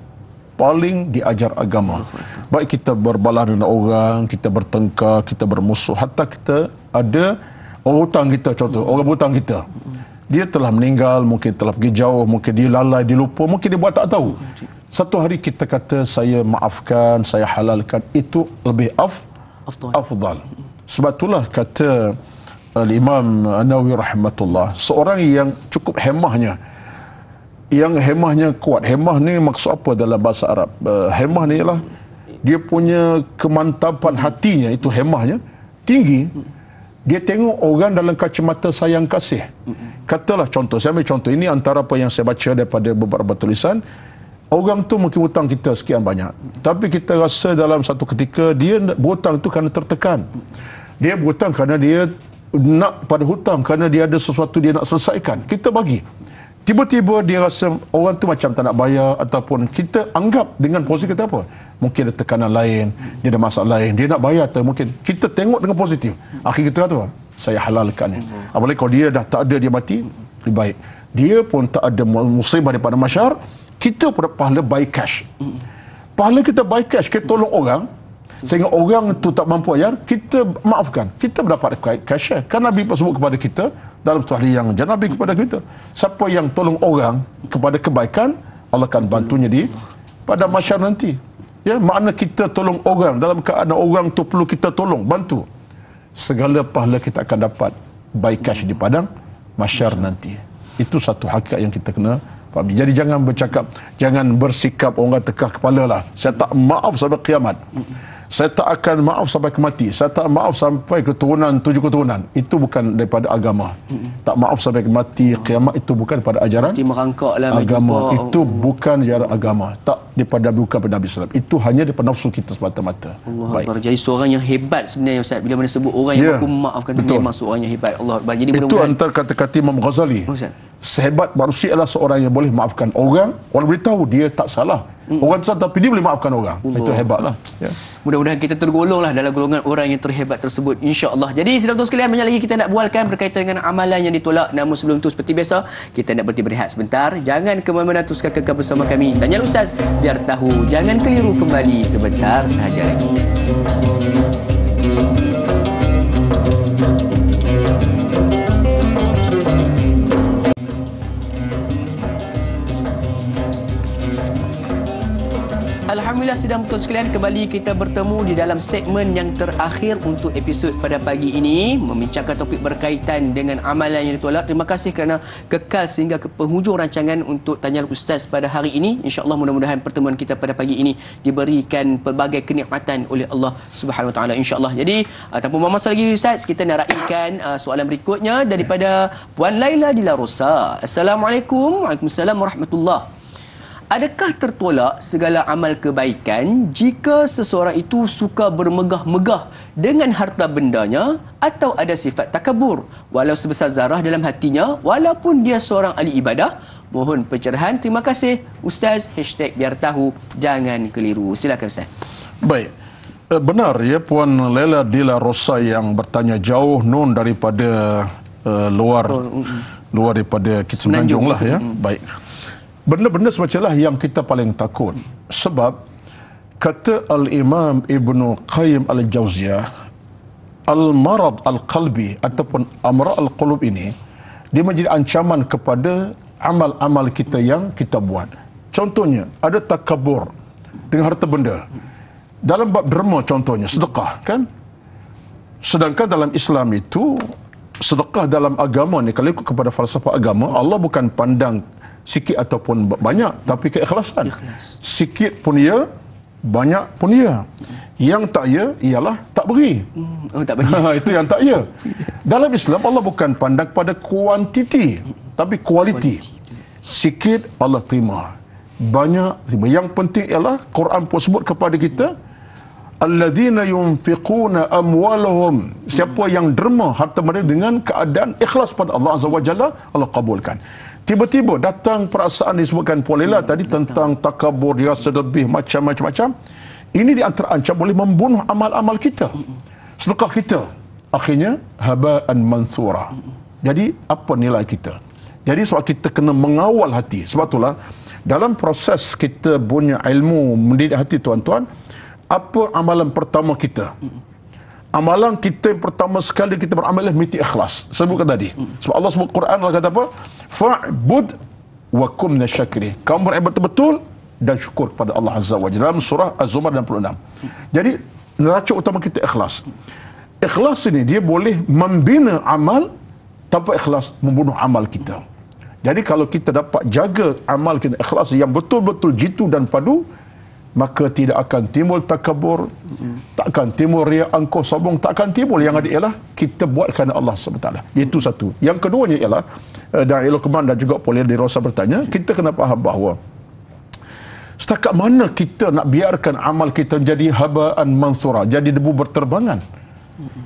[SPEAKER 2] paling diajar agama. Baik kita berbalah dengan orang, kita bertengkar, kita bermusuh, hatta kita ada orang hutang kita, contoh orang hutang kita, dia telah meninggal, mungkin telah pergi jauh, mungkin dia lalai, dia lupa, mungkin dia buat tak tahu. Satu hari kita kata saya maafkan, saya halalkan, itu lebih afdal. Sebab itulah kata Al-Imam An-Nawawi rahmatullah, seorang yang cukup hemahnya, yang hemahnya kuat. Hemah ni maksud apa dalam bahasa Arab? Hemah ni ialah dia punya kemantapan hatinya, itu hemahnya tinggi. Dia tengok orang dalam kacamata sayang kasih. Katalah contoh, saya ambil contoh, ini antara apa yang saya baca daripada beberapa tulisan. Orang tu mungkin hutang kita sekian banyak, tapi kita rasa dalam satu ketika dia berhutang tu kerana tertekan. Dia berhutang kerana dia nak pada hutang, kerana dia ada sesuatu dia nak selesaikan, kita bagi. Tiba-tiba dia rasa orang tu macam tak nak bayar, ataupun kita anggap dengan posisi kita apa, mungkin ada tekanan lain, dia ada masalah lain, dia nak bayar, atau mungkin kita tengok dengan positif. Akhir kita kata apa? Saya halalkan. Apalagi kalau dia dah tak ada, dia mati, lebih baik. Dia pun tak ada musibah daripada masyarakat, kita pun pahala by cash. Pahala kita by cash, kita tolong orang sehingga orang tu tak mampu bayar, kita maafkan, kita mendapat cash. Kan Nabi sebut kepada kita dalam satu hadis yang Nabi kepada kita, siapa yang tolong orang kepada kebaikan, Allah akan bantunya pada masyarakat nanti. Ya, makna kita tolong orang dalam keadaan orang tu perlu kita tolong, bantu, segala pahala kita akan dapat by cash di padang masyarakat nanti. Itu satu hakikat yang kita kena fahami. Jadi jangan bersikap orang tekah kepala lah, saya tak maaf sampai kiamat, saya tak akan maaf sampai kemati, saya tak maaf sampai keturunan 7 keturunan. Itu bukan daripada agama. Tak maaf sampai kemati, kiamat, itu bukan pada ajaran agama. Itu bukan ajaran agama. Tak daripada bukan pada Nabi SAW. Itu hanya daripada nafsu kita semata-mata.
[SPEAKER 1] Baik. Jadi seorang yang hebat sebenarnya Ustaz, bila mana sebut orang yang mampu memaafkan, itu memang seorang yang hebat. Allah Akbar. Jadi
[SPEAKER 2] itu antara kata-kata Imam Ghazali. Sehebat manusia adalah seorang yang boleh maafkan orang beritahu dia tak salah. Orang salah tapi dia boleh maafkan orang. Itu hebatlah. Ya.
[SPEAKER 1] Mudah-mudahan kita tergolonglah dalam golongan orang yang terhebat tersebut, insya-Allah. Jadi saudara-saudara sekalian, banyak lagi kita nak bualkan berkaitan dengan amalan yang ditolak. Namun sebelum itu, seperti biasa, kita nak berhenti berehat sebentar. Jangan ke mana-mana, teruskan kekal bersama kami. Tanya Ustaz biar tahu. Jangan keliru, kembali sebentar sahaja lagi. Alhamdulillah sidang betul sekalian, kembali kita bertemu di dalam segmen yang terakhir untuk episod pada pagi ini, membincangkan topik berkaitan dengan amalan yang ditolak. Terima kasih kerana kekal sehingga ke penghujung rancangan untuk Tanya Ustaz pada hari ini. InsyaAllah mudah-mudahan pertemuan kita pada pagi ini diberikan pelbagai kenikmatan oleh Allah Subhanahu Wa Taala, insyaAllah. Jadi tanpa masa lagi Ustaz, kita nak raikan soalan berikutnya daripada Puan Laila di La Rosa. Assalamualaikum. Waalaikumsalam warahmatullahi. Adakah tertolak segala amal kebaikan jika seseorang itu suka bermegah-megah dengan harta bendanya atau ada sifat takabur walau sebesar zarah dalam hatinya walaupun dia seorang ahli ibadah? Mohon pencerahan. Terima kasih Ustaz. #biar tahu jangan keliru. Silakan Ustaz.
[SPEAKER 2] Baik. Benar ya Puan Laila di La Rosa yang bertanya jauh nun daripada luar daripada Semenanjung lah ya. Baik. Benda-benda semacam lah yang kita paling takut. Sebab kata Al-Imam Ibnu Qayyim Al-Jauziyah, al-marad al-qalbi ataupun amra al-qulub ini dia menjadi ancaman kepada amal-amal kita yang kita buat. Contohnya, ada takabur dengan harta benda. Dalam bab derma contohnya, sedekah kan? Sedangkan dalam Islam itu, sedekah dalam agama ni, kalau ikut kepada falsafah agama, Allah bukan pandang sikit ataupun banyak, tapi keikhlasan. Sikit pun ya, banyak pun ya. Yang tak ya ialah tak beri.
[SPEAKER 1] Tak bagi.
[SPEAKER 2] Itu yang tak ya. Dalam Islam Allah bukan pandang pada kuantiti, tapi kualiti. Sikit Allah terima, banyak terima. Yang penting ialah Quran pun sebut kepada kita, alladzina yunfiquna amwalahum, siapa yang derma harta mereka dengan keadaan ikhlas pada Allah Azza wa Jalla, Allah kabulkan. Tiba-tiba datang perasaan disebutkan Puan Laila tadi tentang takabur, rasa lebih, macam-macam. Ini di antara ancam boleh membunuh amal-amal kita, sedekah kita. Akhirnya haba'an mansura. Jadi apa nilai kita? Jadi sebab kita kena mengawal hati. Sebab itulah dalam proses kita punya ilmu mendidik hati tuan-tuan, apa amalan pertama kita? Amalan kita yang pertama sekali kita beramal adalah miti ikhlas. Sebutkan tadi. Sebab Allah sebut Quran, Allah kata apa? Fa'bud wa kum nasyakirin. Kamu beribadat betul dan syukur kepada Allah Azza wa Jalla. Dalam surah Az-Zumar 66. Jadi neraca utama kita ikhlas. Ikhlas ini dia boleh membina amal, tanpa ikhlas membunuh amal kita. Jadi kalau kita dapat jaga amal kita ikhlas yang betul-betul jitu dan padu, maka tidak akan timbul takabur, tak akan timbul riya, angkuh, sombong, tak akan timbul. Yang ada ialah kita buat kerana Allah SWT. Itu satu. Yang keduanya ialah, dari Luqman dan juga Puan Laila di Rosa bertanya, kita kena faham bahawa setakat mana kita nak biarkan amal kita jadi haba'an mansura, jadi debu berterbangan.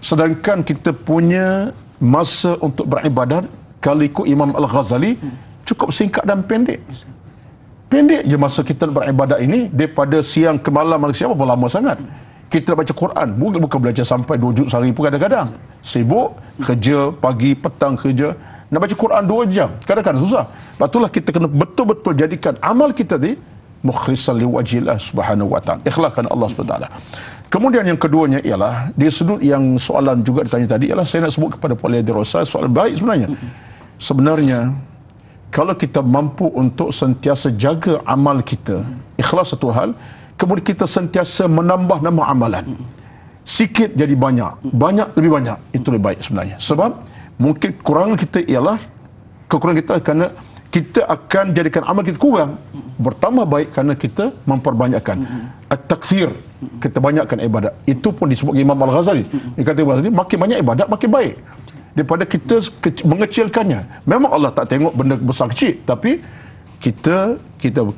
[SPEAKER 2] Sedangkan kita punya masa untuk beribadat, kalau ikut Imam Al-Ghazali, cukup singkat dan pendek. Pendek je masa kita beribadat ini, daripada siang ke malam manusia berapa lama sangat. Kita baca Quran, bukan belajar sampai 2 juz sehari pun kadang-kadang. Sibuk, kerja, pagi, petang kerja. Nak baca Quran 2 jam, kadang-kadang susah. Lepas itulah kita kena betul-betul jadikan amal kita ni mukhlishan liwajhillah subhanahu wa ta'ala. Ikhlaskan Allah subhanahu wa ta'ala. Kemudian yang keduanya ialah, di sudut yang soalan juga ditanya tadi, ialah saya nak sebut kepada Puan Laila di Rosa, soalan baik sebenarnya. Sebenarnya, kalau kita mampu untuk sentiasa jaga amal kita, ikhlas satu hal, kemudian kita sentiasa menambah nama amalan. Sikit jadi banyak, banyak lebih banyak, itu lebih baik sebenarnya. Sebab mungkin kekurangan kita ialah, kekurangan kita kerana kita akan jadikan amal kita kurang, bertambah baik kerana kita memperbanyakkan. At-takthir, kita banyakkan ibadat. Itu pun disebut Imam Al-Ghazali. Dia kata makin banyak ibadat, makin baik daripada kita mengecilkannya. Memang Allah tak tengok benda besar kecil, tapi kita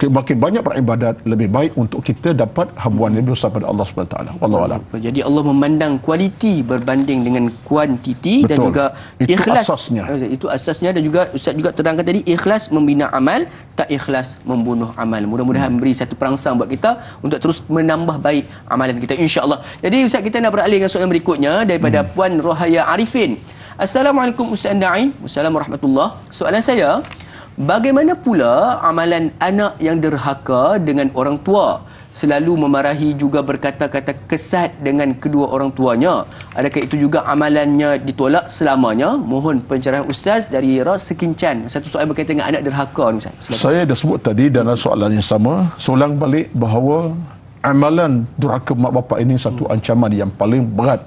[SPEAKER 2] makin banyak beribadat, lebih baik untuk kita dapat habuan lebih besar pada Allah Subhanahu Wa Taala. Wallahu a'lam.
[SPEAKER 1] Jadi Allah memandang kualiti berbanding dengan kuantiti. Betul. Dan juga
[SPEAKER 2] itu
[SPEAKER 1] ikhlas.
[SPEAKER 2] Asasnya.
[SPEAKER 1] Itu asasnya, dan juga Ustaz juga terangkan tadi, ikhlas membina amal, tak ikhlas membunuh amal. Mudah-mudahan beri satu perangsang buat kita untuk terus menambah baik amalan kita, insya-Allah. Jadi Ustaz, kita nak beralih dengan soalan berikutnya daripada Puan Rohaya Arifin. Assalamualaikum Ustaz Da'i. Assalamualaikum warahmatullahi. Soalan saya, bagaimana pula amalan anak yang derhaka dengan orang tua, selalu memarahi juga berkata-kata kesat dengan kedua orang tuanya? Adakah itu juga amalannya ditolak selamanya? Mohon pencerahan Ustaz dari Ras Sekincan. Satu soalan berkaitan dengan anak derhaka ni Ustaz. Silakan.
[SPEAKER 2] Saya dah sebut tadi dalam soalan yang sama, soalan balik bahawa amalan durhaka mak bapak ini satu ancaman yang paling berat.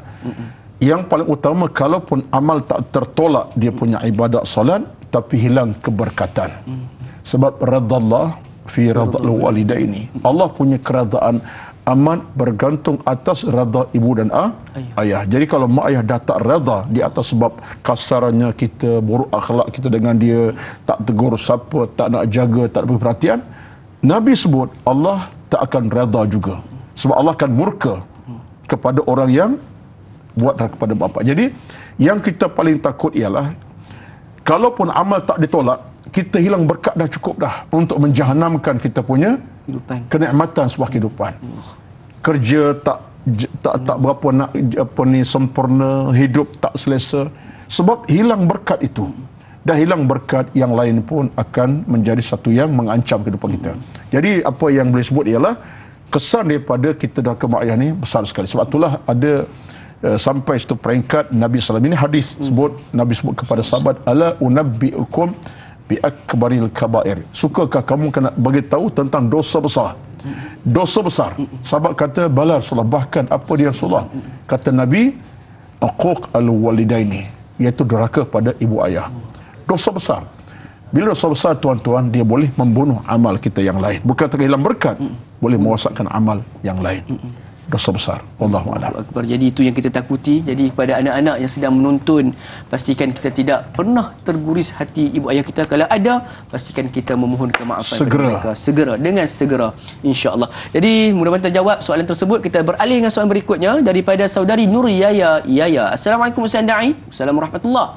[SPEAKER 2] Yang paling utama, kalaupun amal tak tertolak dia punya ibadat solat, tapi hilang keberkatan. Sebab radallah fi radal walidaini. Allah punya keredaan amat bergantung atas redha ibu dan ayah. Jadi kalau mak ayah dah tak redha di atas sebab kasarnya kita, buruk akhlak kita dengan dia, tak tegur siapa, tak nak jaga, tak beri perhatian, Nabi sebut Allah tak akan redha juga. Sebab Allah akan murka kepada orang yang buat kepada bapa. Jadi yang kita paling takut ialah kalaupun amal tak ditolak, kita hilang berkat dah cukup dah untuk menjahanamkan kita punya kenikmatan sebuah kehidupan. Kerja tak berapa nak sempurna, hidup tak selesa sebab hilang berkat itu. Dah hilang berkat, yang lain pun akan menjadi satu yang mengancam kehidupan kita. Jadi apa yang boleh sebut ialah kesan daripada kita dah ke mak ayah ni besar sekali. Sebab itulah ada sampai satu peringkat Nabi SAW ini hadis sebut, Nabi sebut kepada sahabat, ala unabbiukum bi akbaril kabair. Sukakah kamu kena bagi tahu tentang dosa besar? Dosa besar. Sahabat kata, bala Rasulullah, bahkan apa dia Rasulullah? Kata Nabi, uquq al-walidaini, iaitu durhaka pada ibu ayah. Dosa besar. Bila dosa besar, tuan-tuan, dia boleh membunuh amal kita yang lain. Bukan terhilang berkat, boleh merosakkan amal yang lain. Dosa besar. Wallahu a'lam.
[SPEAKER 1] Jadi itu yang kita takuti. Jadi kepada anak-anak yang sedang menonton, pastikan kita tidak pernah terguris hati ibu ayah kita. Kalau ada, pastikan kita memohon kemaafan kepada mereka segera, dengan segera, insya-Allah. Jadi mudah-mudahan terjawab soalan tersebut. Kita beralih dengan soalan berikutnya daripada saudari Nur Yaya. Assalamualaikum Ustaz Da'i. Assalamualaikum warahmatullahi.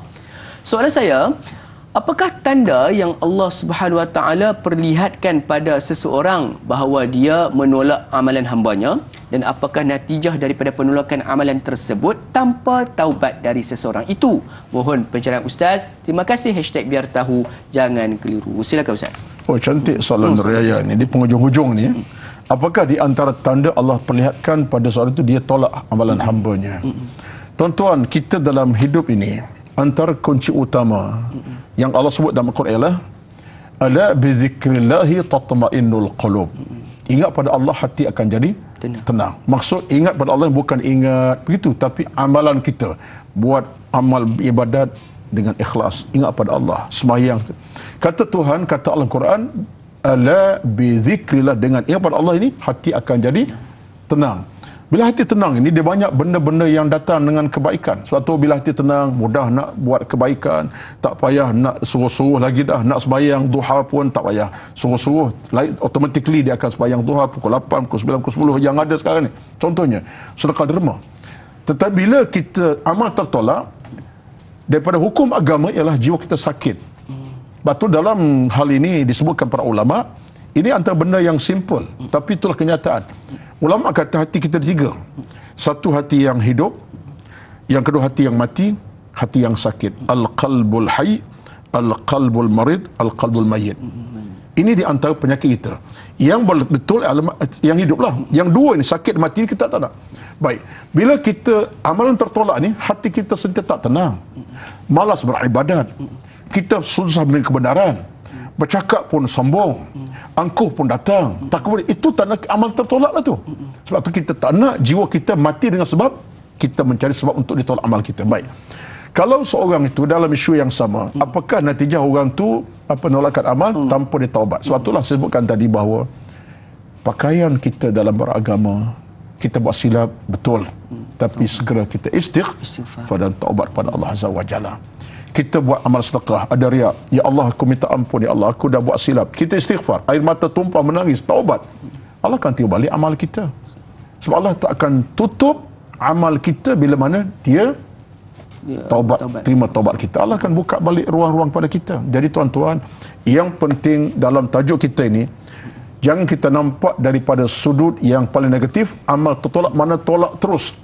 [SPEAKER 1] Soalan saya, apakah tanda yang Allah Subhanahu Wa Taala perlihatkan pada seseorang bahawa dia menolak amalan hambanya, dan apakah natijah daripada penolakan amalan tersebut tanpa taubat dari seseorang itu? Mohon pencerahan Ustaz. Terima kasih. #biar tahu jangan keliru. Silakan Ustaz.
[SPEAKER 2] Oh, cantik soalan Raya ni. Di penghujung-hujung ni, apakah di antara tanda Allah perlihatkan pada seorang itu dia tolak amalan hambanya? Tuan-tuan, kita dalam hidup ini, antara kunci utama yang Allah sebut dalam Al-Quran ialah ala bi dzikrillahi tatma'innul qulub. Ingat pada Allah, hati akan jadi tenang. Maksud ingat pada Allah bukan ingat begitu, tapi amalan kita buat amal ibadat dengan ikhlas, ingat pada Allah, sembahyang. Kata Tuhan, kata Allah Al-Quran, ala bi dzikrillah, dengan ingat pada Allah ini hati akan jadi tenang. Bila hati tenang ini, dia banyak benda-benda yang datang dengan kebaikan. Sebab tu bila hati tenang, mudah nak buat kebaikan. Tak payah nak suruh-suruh lagi dah. Nak sembahyang duha pun tak payah suruh-suruh. Automatically dia akan sembahyang duha pukul 8, pukul 9, pukul 10 yang ada sekarang ni. Contohnya, sedekah derma. Tetapi bila kita amal tertolak, daripada hukum agama ialah jiwa kita sakit. Sebab tu dalam hal ini disebutkan para ulama, ini antara benda yang simple, tapi itulah kenyataan. Ulama kata hati kita ada tiga. Satu, hati yang hidup. Yang kedua, hati yang mati. Hati yang sakit. Al-qalbul hayy, al-qalbul marid, al-qalbul mayyit. Ini di antara penyakit kita. Yang betul yang hiduplah. Yang dua ini, sakit mati, kita tak nak. Baik. Bila kita amalan tertolak ni, hati kita sentiasa tak tenang. Malas beribadat. Kita susah dengan kebenaran. Bercakap pun sombong, angkuh pun datang, tak boleh. Itu tanda amal tertolak lah tu. Sebab tu kita tak nak jiwa kita mati dengan sebab kita mencari sebab untuk ditolak amal kita. Baik. Kalau seorang itu dalam isu yang sama, apakah natijah orang tu penolakan amal tanpa dia taubat? Sebab itulah saya sebutkan tadi bahawa pakaian kita dalam beragama, kita buat silap betul, tapi segera kita istighfar dan taubat pada Allah Azza wa Jalla. Kita buat amal sedekah, ada riak, ya Allah aku minta ampun, ya Allah aku dah buat silap, kita istighfar, air mata tumpah menangis, taubat, Allah akan tiup balik amal kita. Sebab Allah tak akan tutup amal kita bila mana dia taubat, terima taubat kita. Allah akan buka balik ruang-ruang pada kita. Jadi tuan-tuan, yang penting dalam tajuk kita ini, jangan kita nampak daripada sudut yang paling negatif, amal tertolak, mana tolak terus.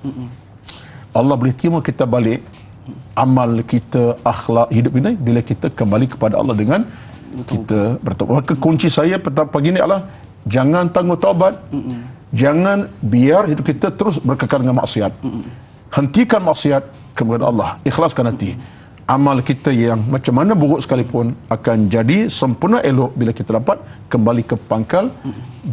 [SPEAKER 2] Allah boleh terima kita balik amal kita, akhlak hidup ini bila kita kembali kepada Allah dengan kita bertaubat. Maka kunci saya pagi ini adalah jangan tangguh taubat, jangan biar hidup kita terus berkekal dengan maksiat. Hentikan maksiat kepada Allah, ikhlaskan hati. amal kita yang macam mana buruk sekalipun akan jadi sempurna elok bila kita dapat kembali ke pangkal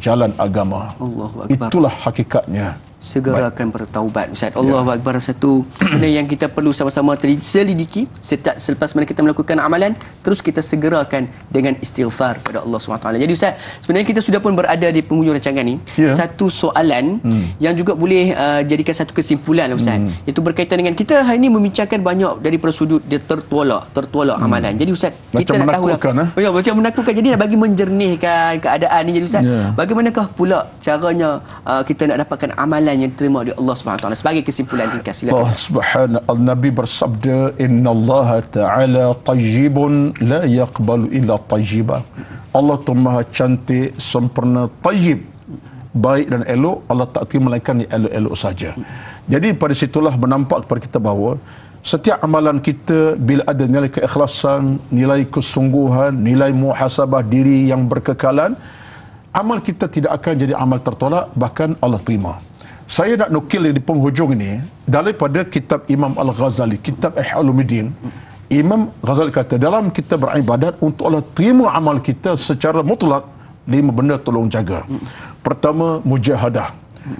[SPEAKER 2] jalan agama.
[SPEAKER 1] Allahu Akbar.
[SPEAKER 2] Itulah hakikatnya.
[SPEAKER 1] Segera akan bertaubat, Ustaz. Allahu Akbar. Satu benda yang kita perlu sama-sama selidiki selepas mana kita melakukan amalan, terus kita segerakan dengan istighfar kepada Allah SWT. Jadi Ustaz, sebenarnya kita sudah pun berada di penghujung rancangan ni. Satu soalan yang juga boleh jadikan satu kesimpulan, Ustaz. Itu berkaitan dengan kita hari ini membincangkan banyak daripada sudut dia tertolak amalan. Jadi Ustaz, kita
[SPEAKER 2] macam
[SPEAKER 1] nak tahu macam menakutkan. Jadi nak bagi menjernihkan keadaan ni, jadi Ustaz, bagaimanakah pula caranya kita nak dapatkan amalan yang diterima oleh Allah SWT? Sebagai kesimpulan ringkas, silakan.
[SPEAKER 2] Allah Subhanahu Nabi bersabda, innallaha ta'ala tayyibun la yaqbalu illa tayyiba. Allah tu maha cantik, sempurna, tayyib, baik dan elok. Allah tak terima melainkan yang elok-elok saja. Jadi pada situlah menampak kepada kita bahawa setiap amalan kita bila ada nilai keikhlasan, nilai kesungguhan, nilai muhasabah diri yang berkekalan, amal kita tidak akan jadi amal tertolak, bahkan Allah terima. Saya nak nukil di penghujung ini daripada kitab Imam Al-Ghazali, kitab Ihya Ulumuddin. Imam Ghazali kata, dalam kita beribadat untuk Allah terima amal kita secara mutlak, 5 benda tolong jaga. Pertama, mujahadah.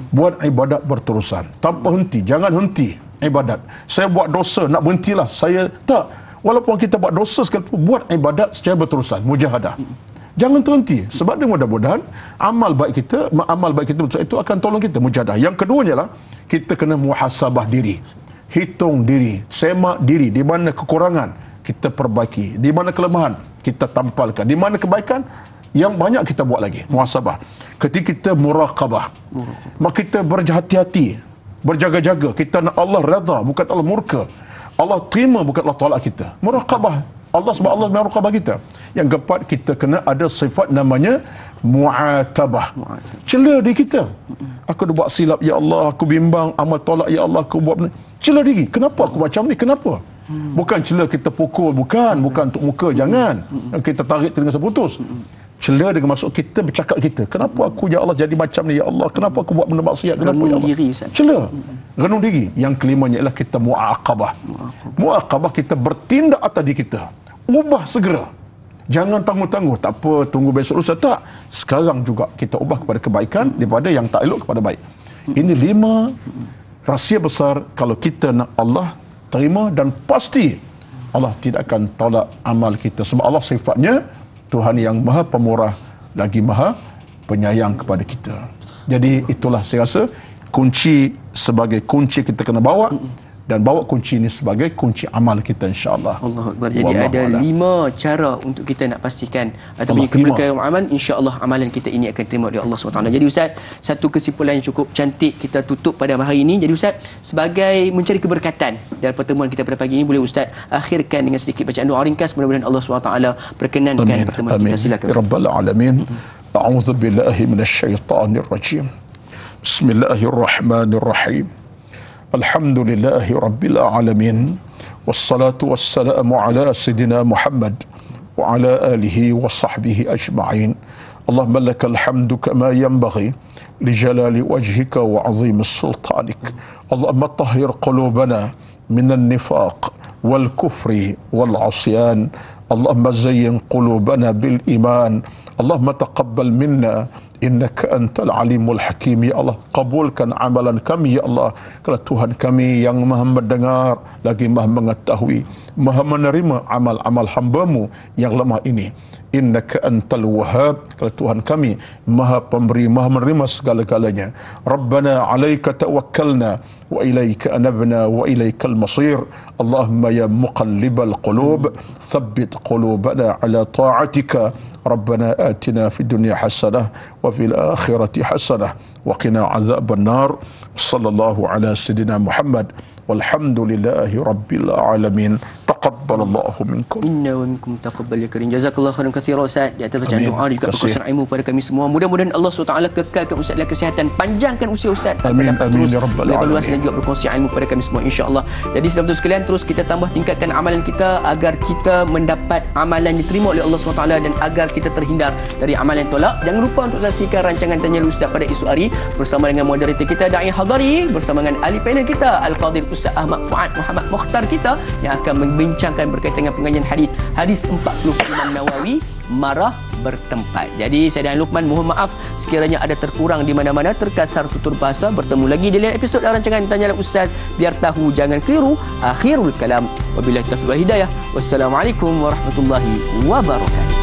[SPEAKER 2] Buat ibadat berterusan, tanpa henti, jangan henti ibadat. Saya buat dosa, nak berhentilah. Saya tak. Walaupun kita buat dosa sekalipun, buat ibadat secara berterusan, mujahadah. Jangan terhenti, sebab dia mudah-mudahan amal baik kita betul itu akan tolong kita, mujahadah. Yang keduanya lah, kita kena muhasabah diri, hitung diri, semak diri, di mana kekurangan kita perbaiki, di mana kelemahan kita tampalkan, di mana kebaikan yang banyak kita buat lagi, muhasabah. Ketika kita muraqabah, maka kita berhati-hati, berjaga-jaga, kita nak Allah redha, bukan Allah murka. Allah terima, bukan Allah tolak kita. Muraqabah Allah, sebab Allah muraqabah kita. Yang keempat, kita kena ada sifat namanya mu'atabah. Cela diri kita. Aku dah buat silap, ya Allah, aku bimbang, amal tolak, ya Allah, aku buat. Cela diri. Kenapa aku macam ni? Kenapa? Bukan cela kita pukul, bukan untuk muka, jangan. Kita tarik telinga seputus. Cela dengan maksud kita bercakap kita. Kenapa aku, ya Allah, jadi macam ni, ya Allah? Kenapa aku buat benda maksiat? Kenapa, ya Allah? Cela. Renung diri. Yang kelimanya ialah kita mu'aqabah. Mu'aqabah, kita bertindak atas diri kita. Ubah segera. Jangan tangguh-tangguh. Tak apa, tunggu besok lusa. Tak. Sekarang juga kita ubah kepada kebaikan daripada yang tak elok kepada baik. Ini 5 rahsia besar kalau kita nak Allah terima, dan pasti Allah tidak akan tolak amal kita. Sebab Allah sifatnya Tuhan yang maha pemurah lagi maha penyayang kepada kita. Jadi itulah saya rasa kunci, sebagai kunci kita kena bawa, dan bawa kunci ini sebagai kunci amal kita, insya-Allah.
[SPEAKER 1] Allahu Akbar. Jadi ada 5 cara untuk kita nak pastikan ataupun kebaikan amal, insya-Allah amalan kita ini akan terima oleh Allah SWT. Jadi Ustaz, satu kesimpulan yang cukup cantik kita tutup pada hari ini. Jadi Ustaz, sebagai mencari keberkatan dalam pertemuan kita pada pagi ini, boleh Ustaz akhirkan dengan sedikit bacaan doa ringkas, mudah-mudahan Allah SWT perkenankan pertemuan kita. Silakan.
[SPEAKER 2] Rabbal alamin. A'udzu billahi minasyaitonir rajim. Bismillahirrahmanirrahim. Alhamdulillahi Rabbil Alamin. Wassalatu wassalamu ala Sayyidina Muhammad wa ala alihi wa sahbihi ajma'in. Allahumma lakal hamdu kama yanbaghi li jalali wajhika wa azimi sultanik. Allahumma tahhir qulubana minan nifaq wal kufri wal asyan. Allahumma zayyin qulubana bil iman. Allahumma taqabbal minna innaka antal alimul hakim. Ya Allah, kabulkan amalan kami, ya Allah. Kalau Tuhan kami yang maha mendengar lagi maha mengetahui, maha menerima amal-amal hamba-Mu yang lemah ini. Innaka antal wahhab. Kalau Tuhan kami maha pemberi, maha menerima segala-galanya. Rabbana alaika tawakkalna wa ilaika anabna wa ilaikal masir. Allahumma ya muqallibal qulub thabbit qulubana ala ta'atika. Rabbana atina fid dunya hasanah wa fil akhirati hasanah wa qina adzaban nar. Sallallahu ala sayyidina Muhammad walhamdulillahi rabbil alamin. Taqabbalallahu minkum.
[SPEAKER 1] Inna wa minkum taqabbal ya karim. Jazakallahu khairan katsira Ustaz di atas bacaan doa dan juga perkongsian ilmu kepada kami semua. Mudah-mudahan Allah SWT kekalkan Ustaz dalam kesihatan, panjangkan usia Ustaz,
[SPEAKER 2] amin,
[SPEAKER 1] dapat
[SPEAKER 2] amin,
[SPEAKER 1] terus
[SPEAKER 2] ya Rabbal
[SPEAKER 1] lebar luas
[SPEAKER 2] alamin.
[SPEAKER 1] dan juga berkongsian ilmu kepada kami semua insya-Allah. Jadi saudara sekalian, terus kita tambah tingkatkan amalan kita agar kita mendapat amalan diterima oleh Allah SWT dan agar kita terhindar dari amalan tolak. Jangan lupa untuk saksikan rancangan Tanya Ustaz pada esok hari bersama dengan moderator kita Da'i Hadari, bersama dengan ahli panel kita Al-Qadir Ustaz Ahmad Fuad Muhammad Mukhtar kita yang akan membincangkan berkaitan dengan pengajian hadis 40 Imam Nawawi, marah bertempat. Jadi saya dan Luqman mohon maaf sekiranya ada terkurang di mana-mana, terkasar tutur bahasa. Bertemu lagi di lain episod rancangan Tanyalah Ustaz. Biar tahu jangan keliru. Akhirul kalam. Wabillahi taufiq wal hidayah. Wassalamualaikum warahmatullahi wabarakatuh.